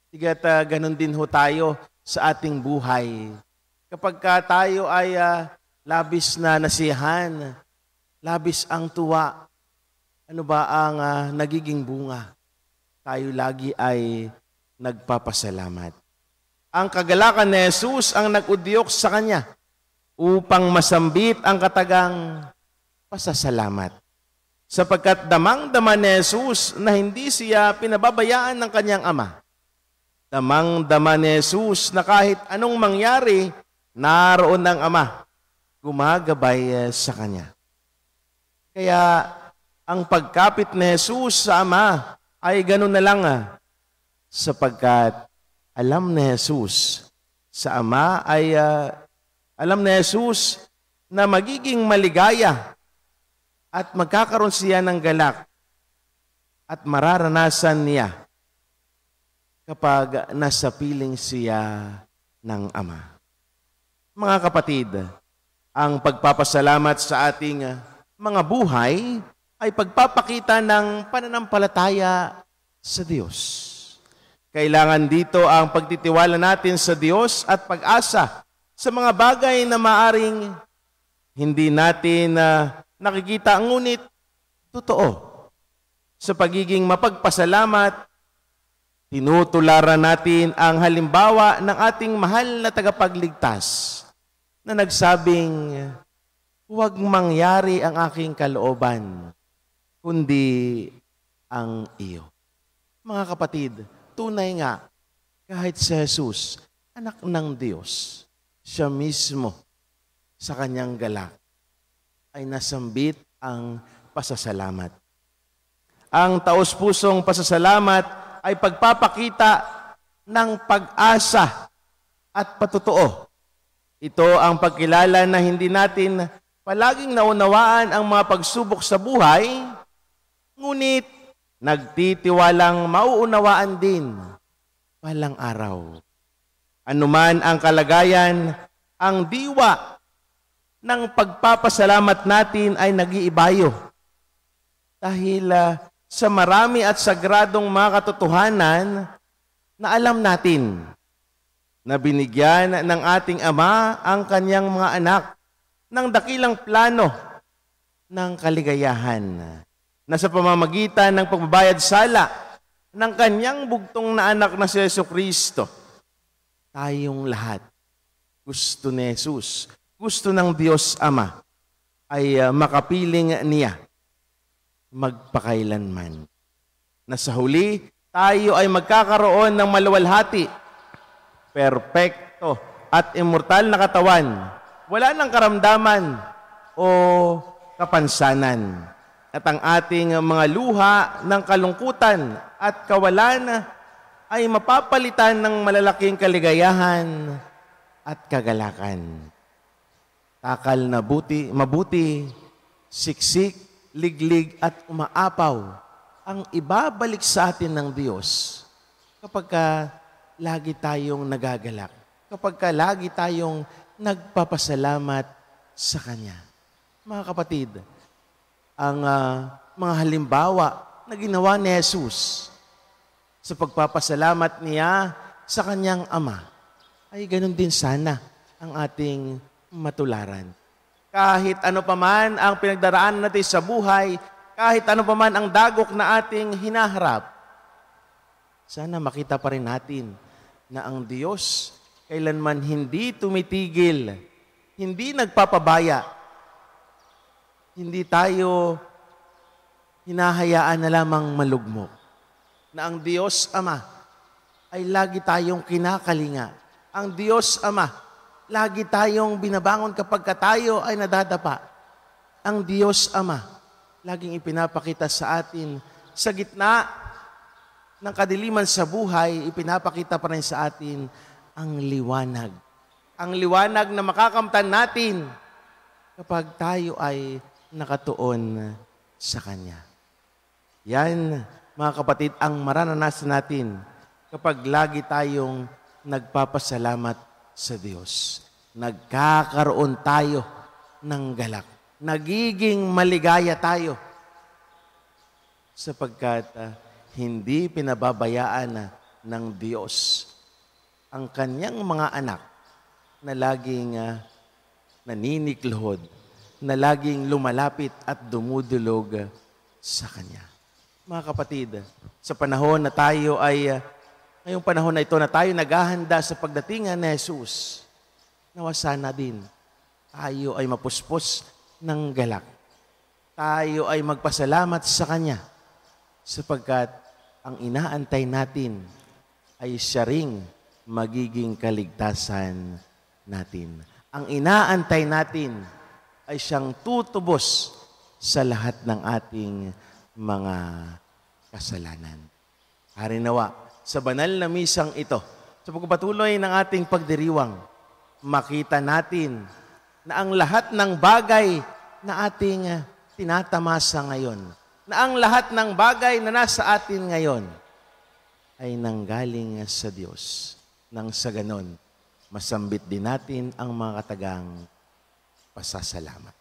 Tiga't ganun din ho tayo sa ating buhay. Kapag tayo ay labis na nasiyahan, labis ang tuwa, ano ba ang nagiging bunga? Tayo lagi ay nagpapasalamat. Ang kagalakan ni Jesus ang nag-udyok sa kanya upang masambit ang katagang pasasalamat. Sapagkat damang-dama ni Jesus na hindi siya pinababayaan ng kanyang Ama. Damang-dama ni Jesus na kahit anong mangyari, naroon ng Ama, gumagabay sa Kanya. Kaya ang pagkapit ni Jesus sa Ama ay ganun na lang, sapagkat alam ni Jesus sa Ama ay alam ni Jesus na magiging maligaya at magkakaroon siya ng galak at mararanasan niya kapag nasa piling siya ng Ama. Mga kapatid, ang pagpapasalamat sa ating mga buhay ay pagpapakita ng pananampalataya sa Diyos. Kailangan dito ang pagtitiwala natin sa Diyos at pag-asa sa mga bagay na maaring hindi natin nakikita, ngunit totoo. Sa pagiging mapagpasalamat, tinutularan natin ang halimbawa ng ating mahal na tagapagligtas na nagsabing, "Huwag mangyari ang aking kalooban, kundi ang iyo." Mga kapatid, tunay nga, kahit si Jesus, anak ng Diyos, siya mismo sa kanyang galak ay nasambit ang pasasalamat. Ang taos-pusong pasasalamat ay pagpapakita ng pag-asa at patotoo. Ito ang pagkilala na hindi natin palaging naunawaan ang mga pagsubok sa buhay, ngunit nagtitiwalang mauunawaan din balang araw. Anuman ang kalagayan, ang diwa ng pagpapasalamat natin ay nag-iibayo. Dahil sa marami at sagradong mga katotohanan na alam natin na binigyan ng ating Ama ang kanyang mga anak ng dakilang plano ng kaligayahan na sa pamamagitan ng pagbabayad sala ng kanyang bugtong na anak na si Jesucristo, tayong lahat, gusto ni Jesus, gusto ng Diyos Ama, ay makapiling niya magpakailanman. Na sa huli, tayo ay magkakaroon ng maluwalhati, perpekto at immortal na katawan. Wala ng karamdaman o kapansanan. At ang ating mga luha ng kalungkutan at kawalan ay mapapalitan ng malalaking kaligayahan at kagalakan. Takal na mabuti, siksik, liglig at umaapaw ang ibabalik sa atin ng Diyos kapag lagi tayong nagagalak, kapag lagi tayong nagpapasalamat sa Kanya. Mga kapatid, ang mga halimbawa na ginawa ni Jesus sa pagpapasalamat niya sa Kanyang Ama, ay ganun din sana ang ating matularan. Kahit ano paman ang pinagdaraanan natin sa buhay, kahit ano paman ang dagok na ating hinaharap, sana makita pa rin natin na ang Diyos kailanman hindi tumitigil, hindi nagpapabaya, hindi tayo hinahayaan na lamang malugmok. Na ang Diyos Ama ay lagi tayong kinakalinga. Ang Diyos Ama, lagi tayong binabangon kapag tayo ay nadadapa. Ang Diyos Ama, laging ipinapakita sa atin sa gitna ng kadiliman sa buhay, ipinapakita pa rin sa atin ang liwanag. Ang liwanag na makakamtan natin kapag tayo ay nakatuon sa Kanya. Yan, mga kapatid, ang maranasan natin kapag lagi tayong nagpapasalamat sa Diyos. Nagkakaroon tayo ng galak. Nagiging maligaya tayo sapagkat hindi pinababayaan ng Diyos ang Kanyang mga anak na laging naniniklod, na laging lumalapit at dumudulog sa Kanya. Mga kapatid, sa panahon na tayo ay ngayong panahon na ito na tayo naghahanda sa pagdating ni Jesus, nawa sana din tayo ay mapuspos ng galak. Tayo ay magpasalamat sa Kanya sapagkat ang inaantay natin ay siya ring magiging kaligtasan natin. Ang inaantay natin ay siyang tutubos sa lahat ng ating mga kasalanan. Harinawa, sa banal na misang ito, sa pagpapatuloy ng ating pagdiriwang, makita natin na ang lahat ng bagay na ating tinatamasa ngayon, na ang lahat ng bagay na nasa atin ngayon, ay nanggaling sa Diyos. Nang sa ganon, masambit din natin ang mga katagang pasasalamat.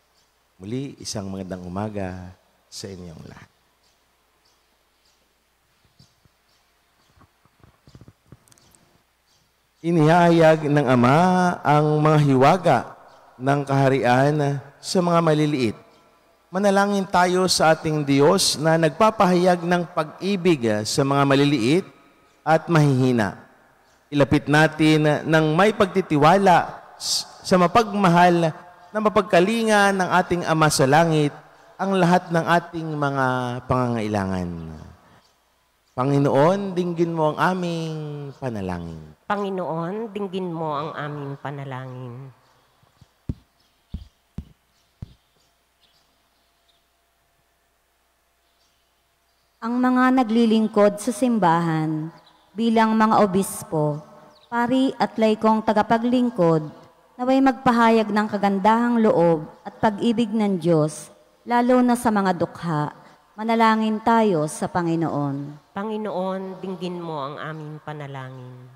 Muli, isang magandang umaga sa inyong lahat. Inihayag ng Ama ang mga hiwaga ng kaharian sa mga maliliit. Manalangin tayo sa ating Diyos na nagpapahayag ng pag-ibig sa mga maliliit at mahihina. Ilapit natin ng may pagtitiwala sa mapagmahal na mapagkalinga ng ating Ama sa langit ang lahat ng ating mga pangangailangan. Panginoon, dinggin mo ang aming panalangin. Panginoon, dinggin mo ang aming panalangin. Ang mga naglilingkod sa simbahan bilang mga obispo, pari at laikong tagapaglingkod, naway magpahayag ng kagandahang loob at pag-ibig ng Diyos, lalo na sa mga dukha, Manalangin tayo sa Panginoon. Panginoon, dinggin mo ang aming panalangin.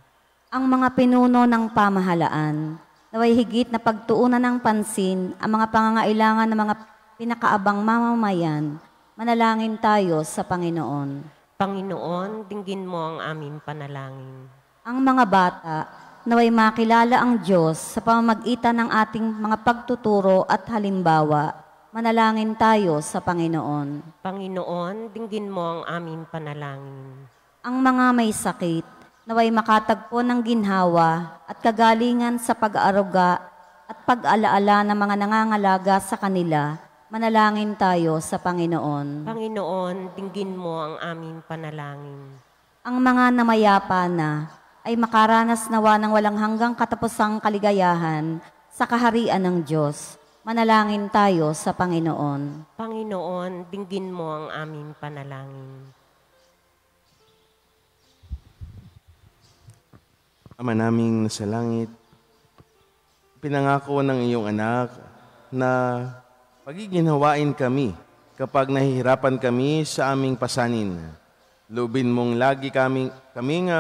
Ang mga pinuno ng pamahalaan, naway higit na pagtuunan ng pansin ang mga pangangailangan ng mga pinakaabang mamamayan, manalangin tayo sa Panginoon. Panginoon, dinggin mo ang aming panalangin. Ang mga bata, naway makilala ang Diyos sa pamamagitan ng ating mga pagtuturo at halimbawa, manalangin tayo sa Panginoon. Panginoon, dinggin mo ang aming panalangin. Ang mga may sakit, naway makatagpo ng ginhawa at kagalingan sa pag-aaruga at pag-alaala ng mga nangangalaga sa kanila, manalangin tayo sa Panginoon. Panginoon, dinggin mo ang aming panalangin. Ang mga namayapa na ay makaranas nawa ng walang hanggang katapusang kaligayahan sa kaharian ng Diyos. Manalangin tayo sa Panginoon. Panginoon, dinggin mo ang aming panalangin. Ama naming nasa langit, pinangako ng iyong anak na pagiginhawain kami kapag nahihirapan kami sa aming pasanin. Lubin mong lagi kaming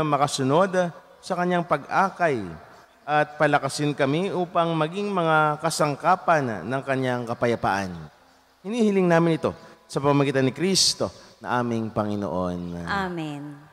makasunod sa kanyang pag-akay at palakasin kami upang maging mga kasangkapan ng kanyang kapayapaan. Hinihiling namin ito sa pamamagitan ni Kristo na aming Panginoon. Amen.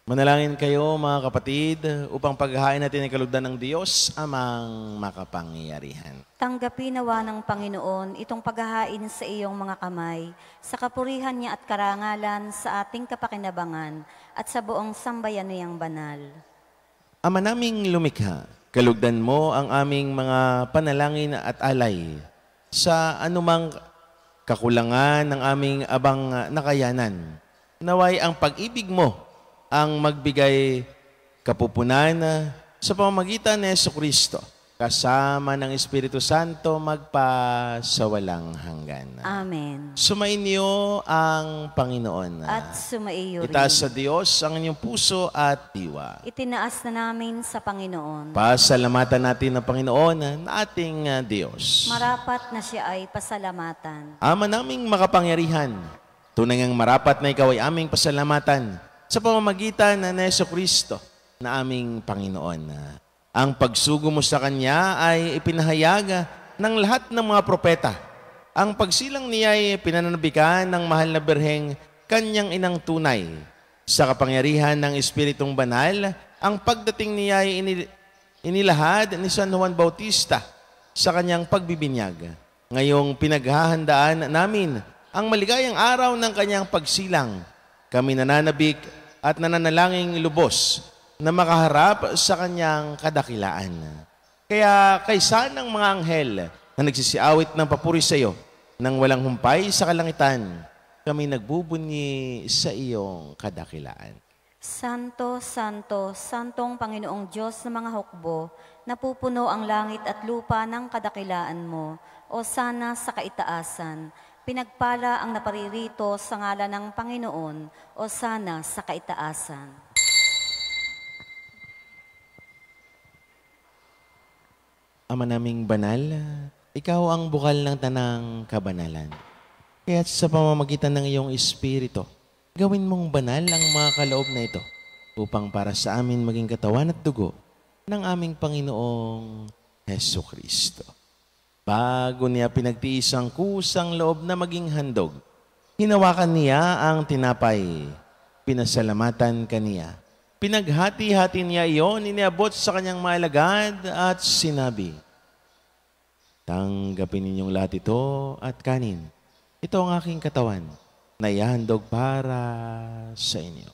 Manalangin kayo mga kapatid upang paghahain natin ang kalugdan ng Diyos amang makapangyarihan. Tanggapin nawa ng Panginoon itong paghahain sa iyong mga kamay, sa kapurihan niya at karangalan sa ating kapakinabangan at sa buong sambayan niyang banal. Ama naming lumikha, kalugdan mo ang aming mga panalangin at alay sa anumang kakulangan ng aming abang nakayanan. Naway ang pag-ibig mo ang magbigay kapupunan sa pamamagitan ni Jesucristo, kasama ng Espiritu Santo magpasawalang hanggan. Amen. Sumainyo ang Panginoon. At sumaiyo rin. Itaas sa Diyos ang inyong puso at diwa. Itinaas na namin sa Panginoon. Pasalamatan natin ang Panginoon na ating Diyos. Marapat na siya ay pasalamatan. Ama naming makapangyarihan, tunay ngang marapat na ikaw ay aming pasalamatan sa pamamagitan na Jesucristo na aming Panginoon. Ang pagsugo mo sa Kanya ay ipinahayag ng lahat ng mga propeta. Ang pagsilang niya ay pinananabikan ng mahal na Birheng Kanyang inang tunay. Sa kapangyarihan ng Espiritong Banal, ang pagdating niya ay inilahad ni San Juan Bautista sa kanyang pagbibinyag. Ngayong pinaghahandaan namin ang maligayang araw ng kanyang pagsilang, kami nananabik at nananalangin lubos na makaharap sa kanyang kadakilaan. Kaya kaysa ng mga anghel na nagsisiawit ng papuri sa iyo nang walang humpay sa kalangitan, kami nagbubunyi sa iyong kadakilaan. Santo, Santo, Santong Panginoong Diyos ng mga hukbo, napupuno ang langit at lupa ng kadakilaan mo, o sana sa kaitaasan. Pinagpala ang naparirito sa ngalan ng Panginoon, o sana sa kaitaasan. Ama naming banal, Ikaw ang bukal ng tanang kabanalan. Kaya sa pamamagitan ng iyong Espiritu, gawin mong banal ang mga kaloob na ito upang para sa amin maging katawan at dugo ng aming Panginoong Heso Kristo. Bago niya pinagtiis ang kusang loob na maging handog, hinawakan niya ang tinapay, pinasalamatan kaniya. Pinaghati-hati niya iyon, iniabot sa kanyang mga alagad at sinabi, tanggapin ninyong lahat ito at kanin. Ito ang aking katawan na ihahandog para sa inyo.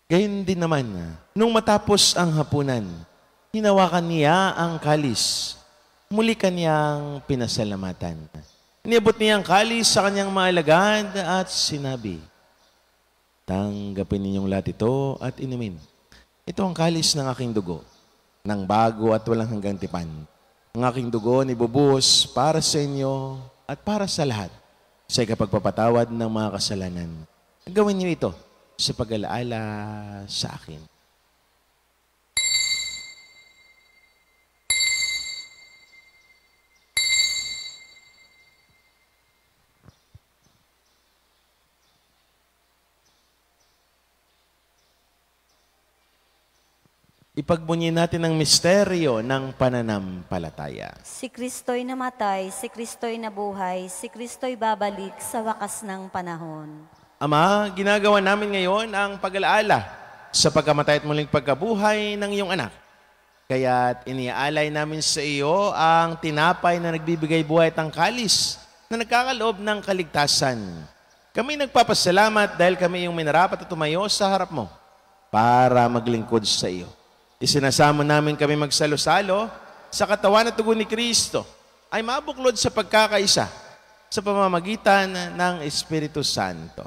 Gayun din naman, nung matapos ang hapunan, hinawakan niya ang kalis. Muli kanyang pinasalamatan. Iniabot niya ang kalis sa kanyang mga alagad at sinabi, tanggapin ninyong lahat ito at inumin. Ito ang kalis ng aking dugo, ng bago at walang hanggang tipan. Ang aking dugo nibubuhos para sa inyo at para sa lahat sa ikapagpapatawad ng mga kasalanan. Gawin niyo ito sa pag-alaala sa akin. Ipagbunyi natin ang misteryo ng pananampalataya. Si Kristo'y namatay, si Kristo'y nabuhay, si Kristo'y babalik sa wakas ng panahon. Ama, ginagawa namin ngayon ang pag-alaala sa pagkamatay at muling pagkabuhay ng iyong anak. Kaya't iniaalay namin sa iyo ang tinapay na nagbibigay buhay at ang kalis na nagkakaloob ng kaligtasan. Kami nagpapasalamat dahil kami yung minarapat at tumayo sa harap mo para maglingkod sa iyo. Isinasamo namin kami magsalo-salo sa katawan at dugo ni Kristo ay mabuklod sa pagkakaisa sa pamamagitan ng Espiritu Santo.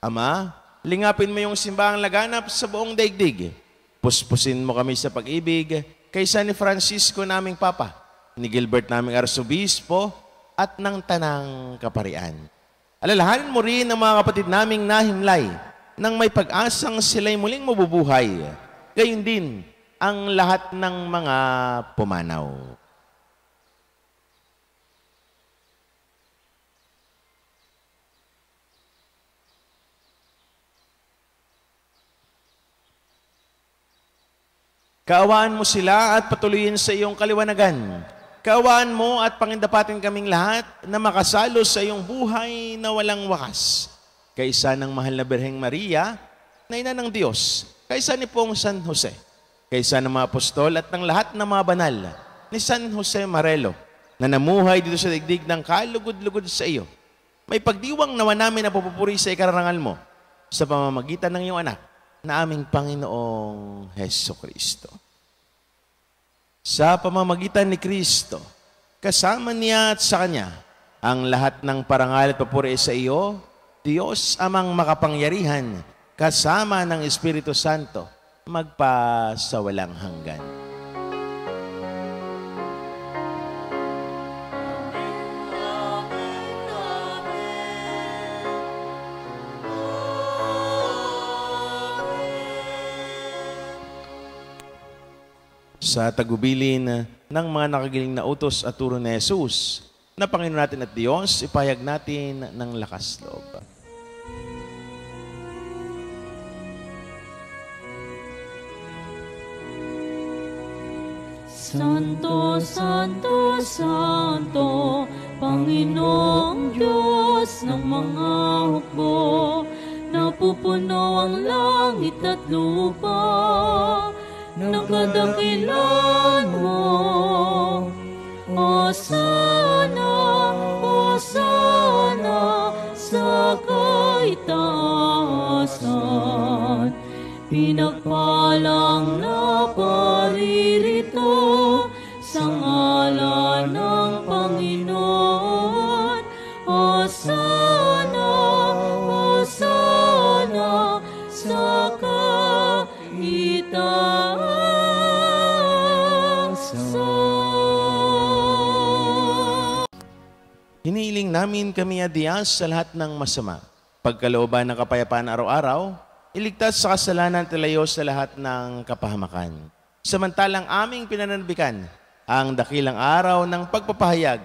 Ama, lingapin mo yung simbahang laganap sa buong daigdig. Puspusin mo kami sa pag-ibig kaysa ni Francisco naming Papa, ni Gilbert naming Arsobispo at ng Tanang Kaparian. Alalahanin mo rin ang mga kapatid naming nahimlay nang may pag-asang sila'y muling mabubuhay. Gayun din ang lahat ng mga pumanaw. Kaawaan mo sila at patuloyin sa iyong kaliwanagan. Kaawaan mo at pangindapatin kaming lahat na makasalo sa iyong buhay na walang wakas. Kaysa ng mahal na Birheng Maria, na ina ng Diyos, kaysa ni Poong San Jose, kaysa ng mga apostol at ng lahat ng mga banal ni San Jose Marelo na namuhay dito sa digdig ng kalugod-lugod sa iyo. May pagdiwang nawa namin na pupupuri sa ikarangal mo sa pamamagitan ng iyong anak na aming Panginoong Heso Kristo. Sa pamamagitan ni Kristo, kasama niya at sa Kanya, ang lahat ng parangal at papuri sa iyo, Diyos amang makapangyarihan, kasama ng Espiritu Santo, magpa sa walang hanggan. Sa tagubilin ng mga nakagiling na utos at turo ni Jesus, na Panginoon natin at Diyos, ipahayag natin ng lakas loob. Santo, Santo, Santo, Panginoong Diyos ng mga hukbo, napupuno ang langit at lupa ng kadakilan mo. Hosana, Hosana sa kaitaasan, pinagpalang na paririto sa ngalan ng Panginoon. Hosana, Hosana sa kaitaasan. Iniiling namin kami adiyas sa lahat ng masama. Pagkalooban ng kapayapaan araw-araw, iligtas sa kasalanan at ilayo sa lahat ng kapahamakan. Samantalang aming pinananabikan ang dakilang araw ng pagpapahayag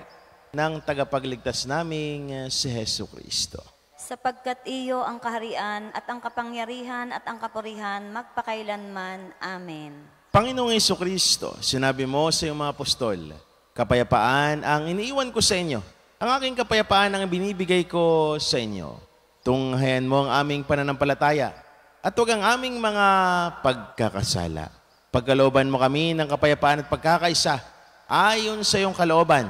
ng tagapagligtas naming si Hesu Kristo. Sapagkat iyo ang kaharian at ang kapangyarihan at ang kapurihan magpakailanman. Amen. Panginoong Hesu Kristo, sinabi mo sa iyong mga apostol, kapayapaan ang iniiwan ko sa inyo. Ang aking kapayapaan ang binibigay ko sa inyo. Tunghayan mo ang aming pananampalataya at huwag ang aming mga pagkakasala. Pagkalooban mo kami ng kapayapaan at pagkakaisa ayon sa iyong kalooban,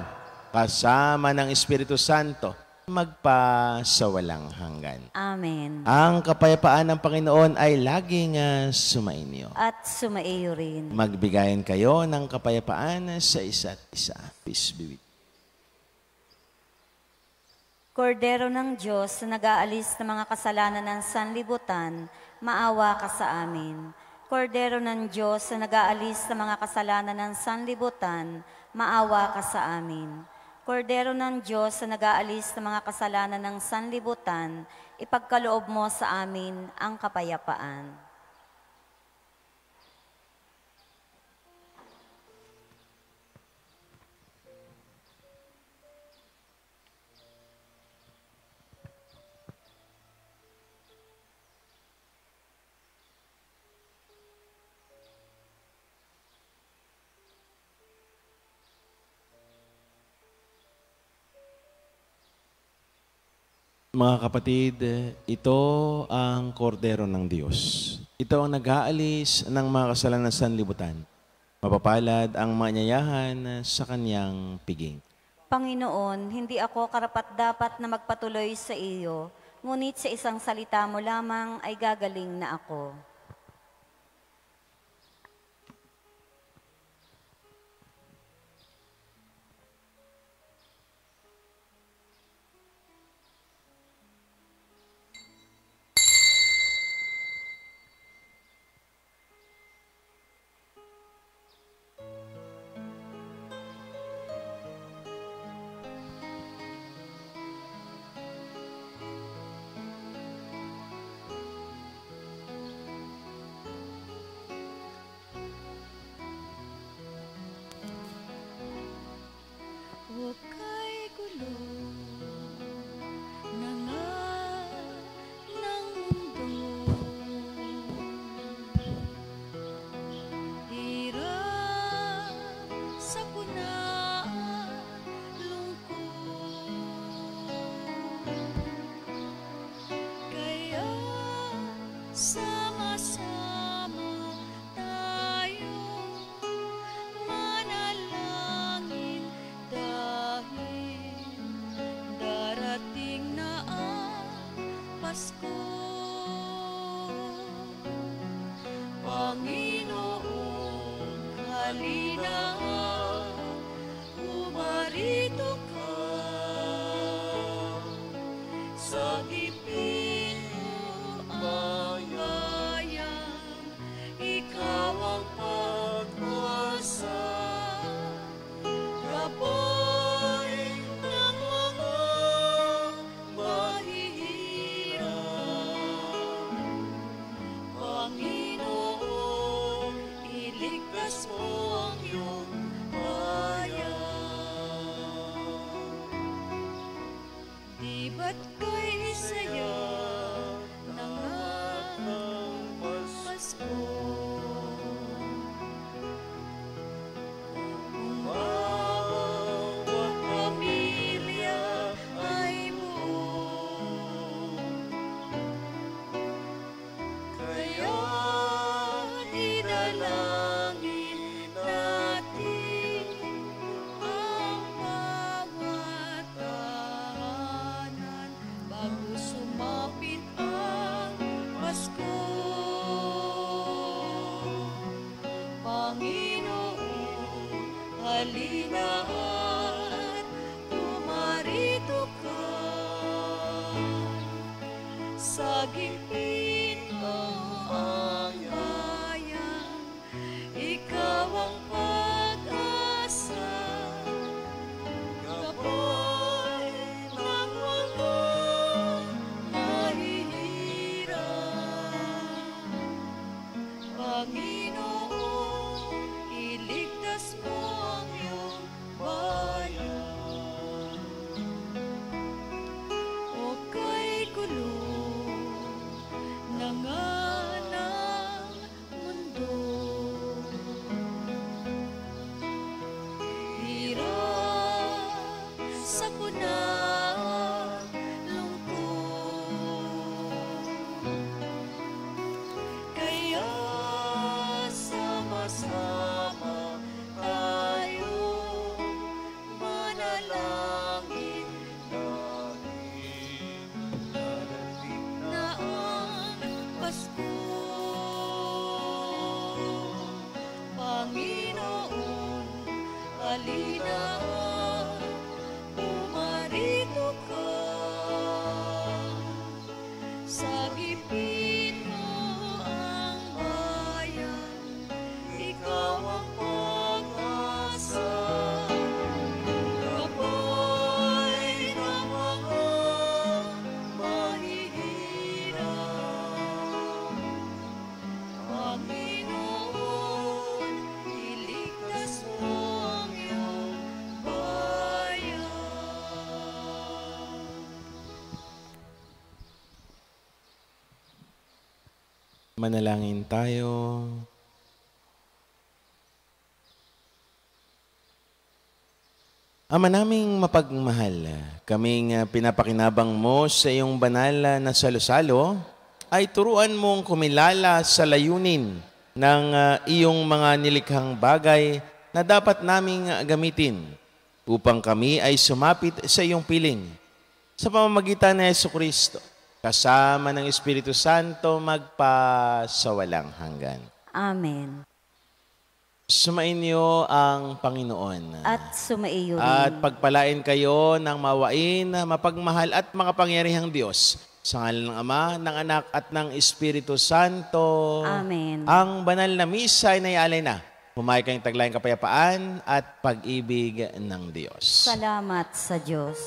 kasama ng Espiritu Santo, magpasawalang hanggan. Amen. Ang kapayapaan ng Panginoon ay laging sumainyo. At sumaiyo rin. Magbigayan kayo ng kapayapaan sa isa't isa. Peace be with you. Kordero ng Diyos na nag-aalis ng mga kasalanan ng sanlibutan, maawa ka sa amin. Kordero ng Diyos na nag-aalis ng mga kasalanan ng sanlibutan, maawa ka sa amin. Kordero ng Diyos na nag-aalis ng mga kasalanan ng sanlibutan, ipagkaloob mo sa amin ang kapayapaan. Mga kapatid, ito ang kordero ng Diyos. Ito ang nag-aalis ng mga kasalanan sa sanlibutan. Mapapalad ang manyayahan sa kanyang piging. Panginoon, hindi ako karapat-dapat na magpatuloy sa iyo, ngunit sa isang salita mo lamang ay gagaling na ako. Huwag kay gulo na nga ng mundo. Hirap sa puna, lungkot. Kaya sama-sama tayo manalangin dahil darating na ang Pasko. Panginoon, halina, umarito ka sa gipin mo ang bayan, ikaw ang pag-asa. Gabay ng mga mahihirap. Panginoon, iligtas mo ang iyong bayan. Di ba't ko'y saya ng Pasko? Bawat pamilya ay buo, kaya dinalangin natin ang bawat tahanan bago sumapit ang Pasko. Panginoon, halina at tumarito ka sa gipin mo ang bayan, ikaw ang pag-asa. Gabay sagipin mo ang bayan, ikaw ang pag-asa. Gabay ng mga mahihirap, Panginoon, iligtas mo ang iyong bayan. Manalangin tayo. Ama naming mapagmahal, kaming pinapakinabang mo sa iyong banal na salo-salo, ay turuan mong kumilala sa layunin ng iyong mga nilikhang bagay na dapat naming gamitin upang kami ay sumapit sa iyong piling. Sa pamamagitan ni Jesucristo, kasama ng Espiritu Santo, magpasawalang hanggan. Amen. Sumainyo ang Panginoon. At sumaiyo rin. At pagpalain kayo ng mawain, mapagmahal at makapangyarihang Diyos. Sa ngalan ng Ama, ng Anak at ng Espiritu Santo. Amen. Ang banal na misa ay naialay na. Humayo kayong taglayang kapayapaan at pag-ibig ng Diyos. Salamat sa Diyos.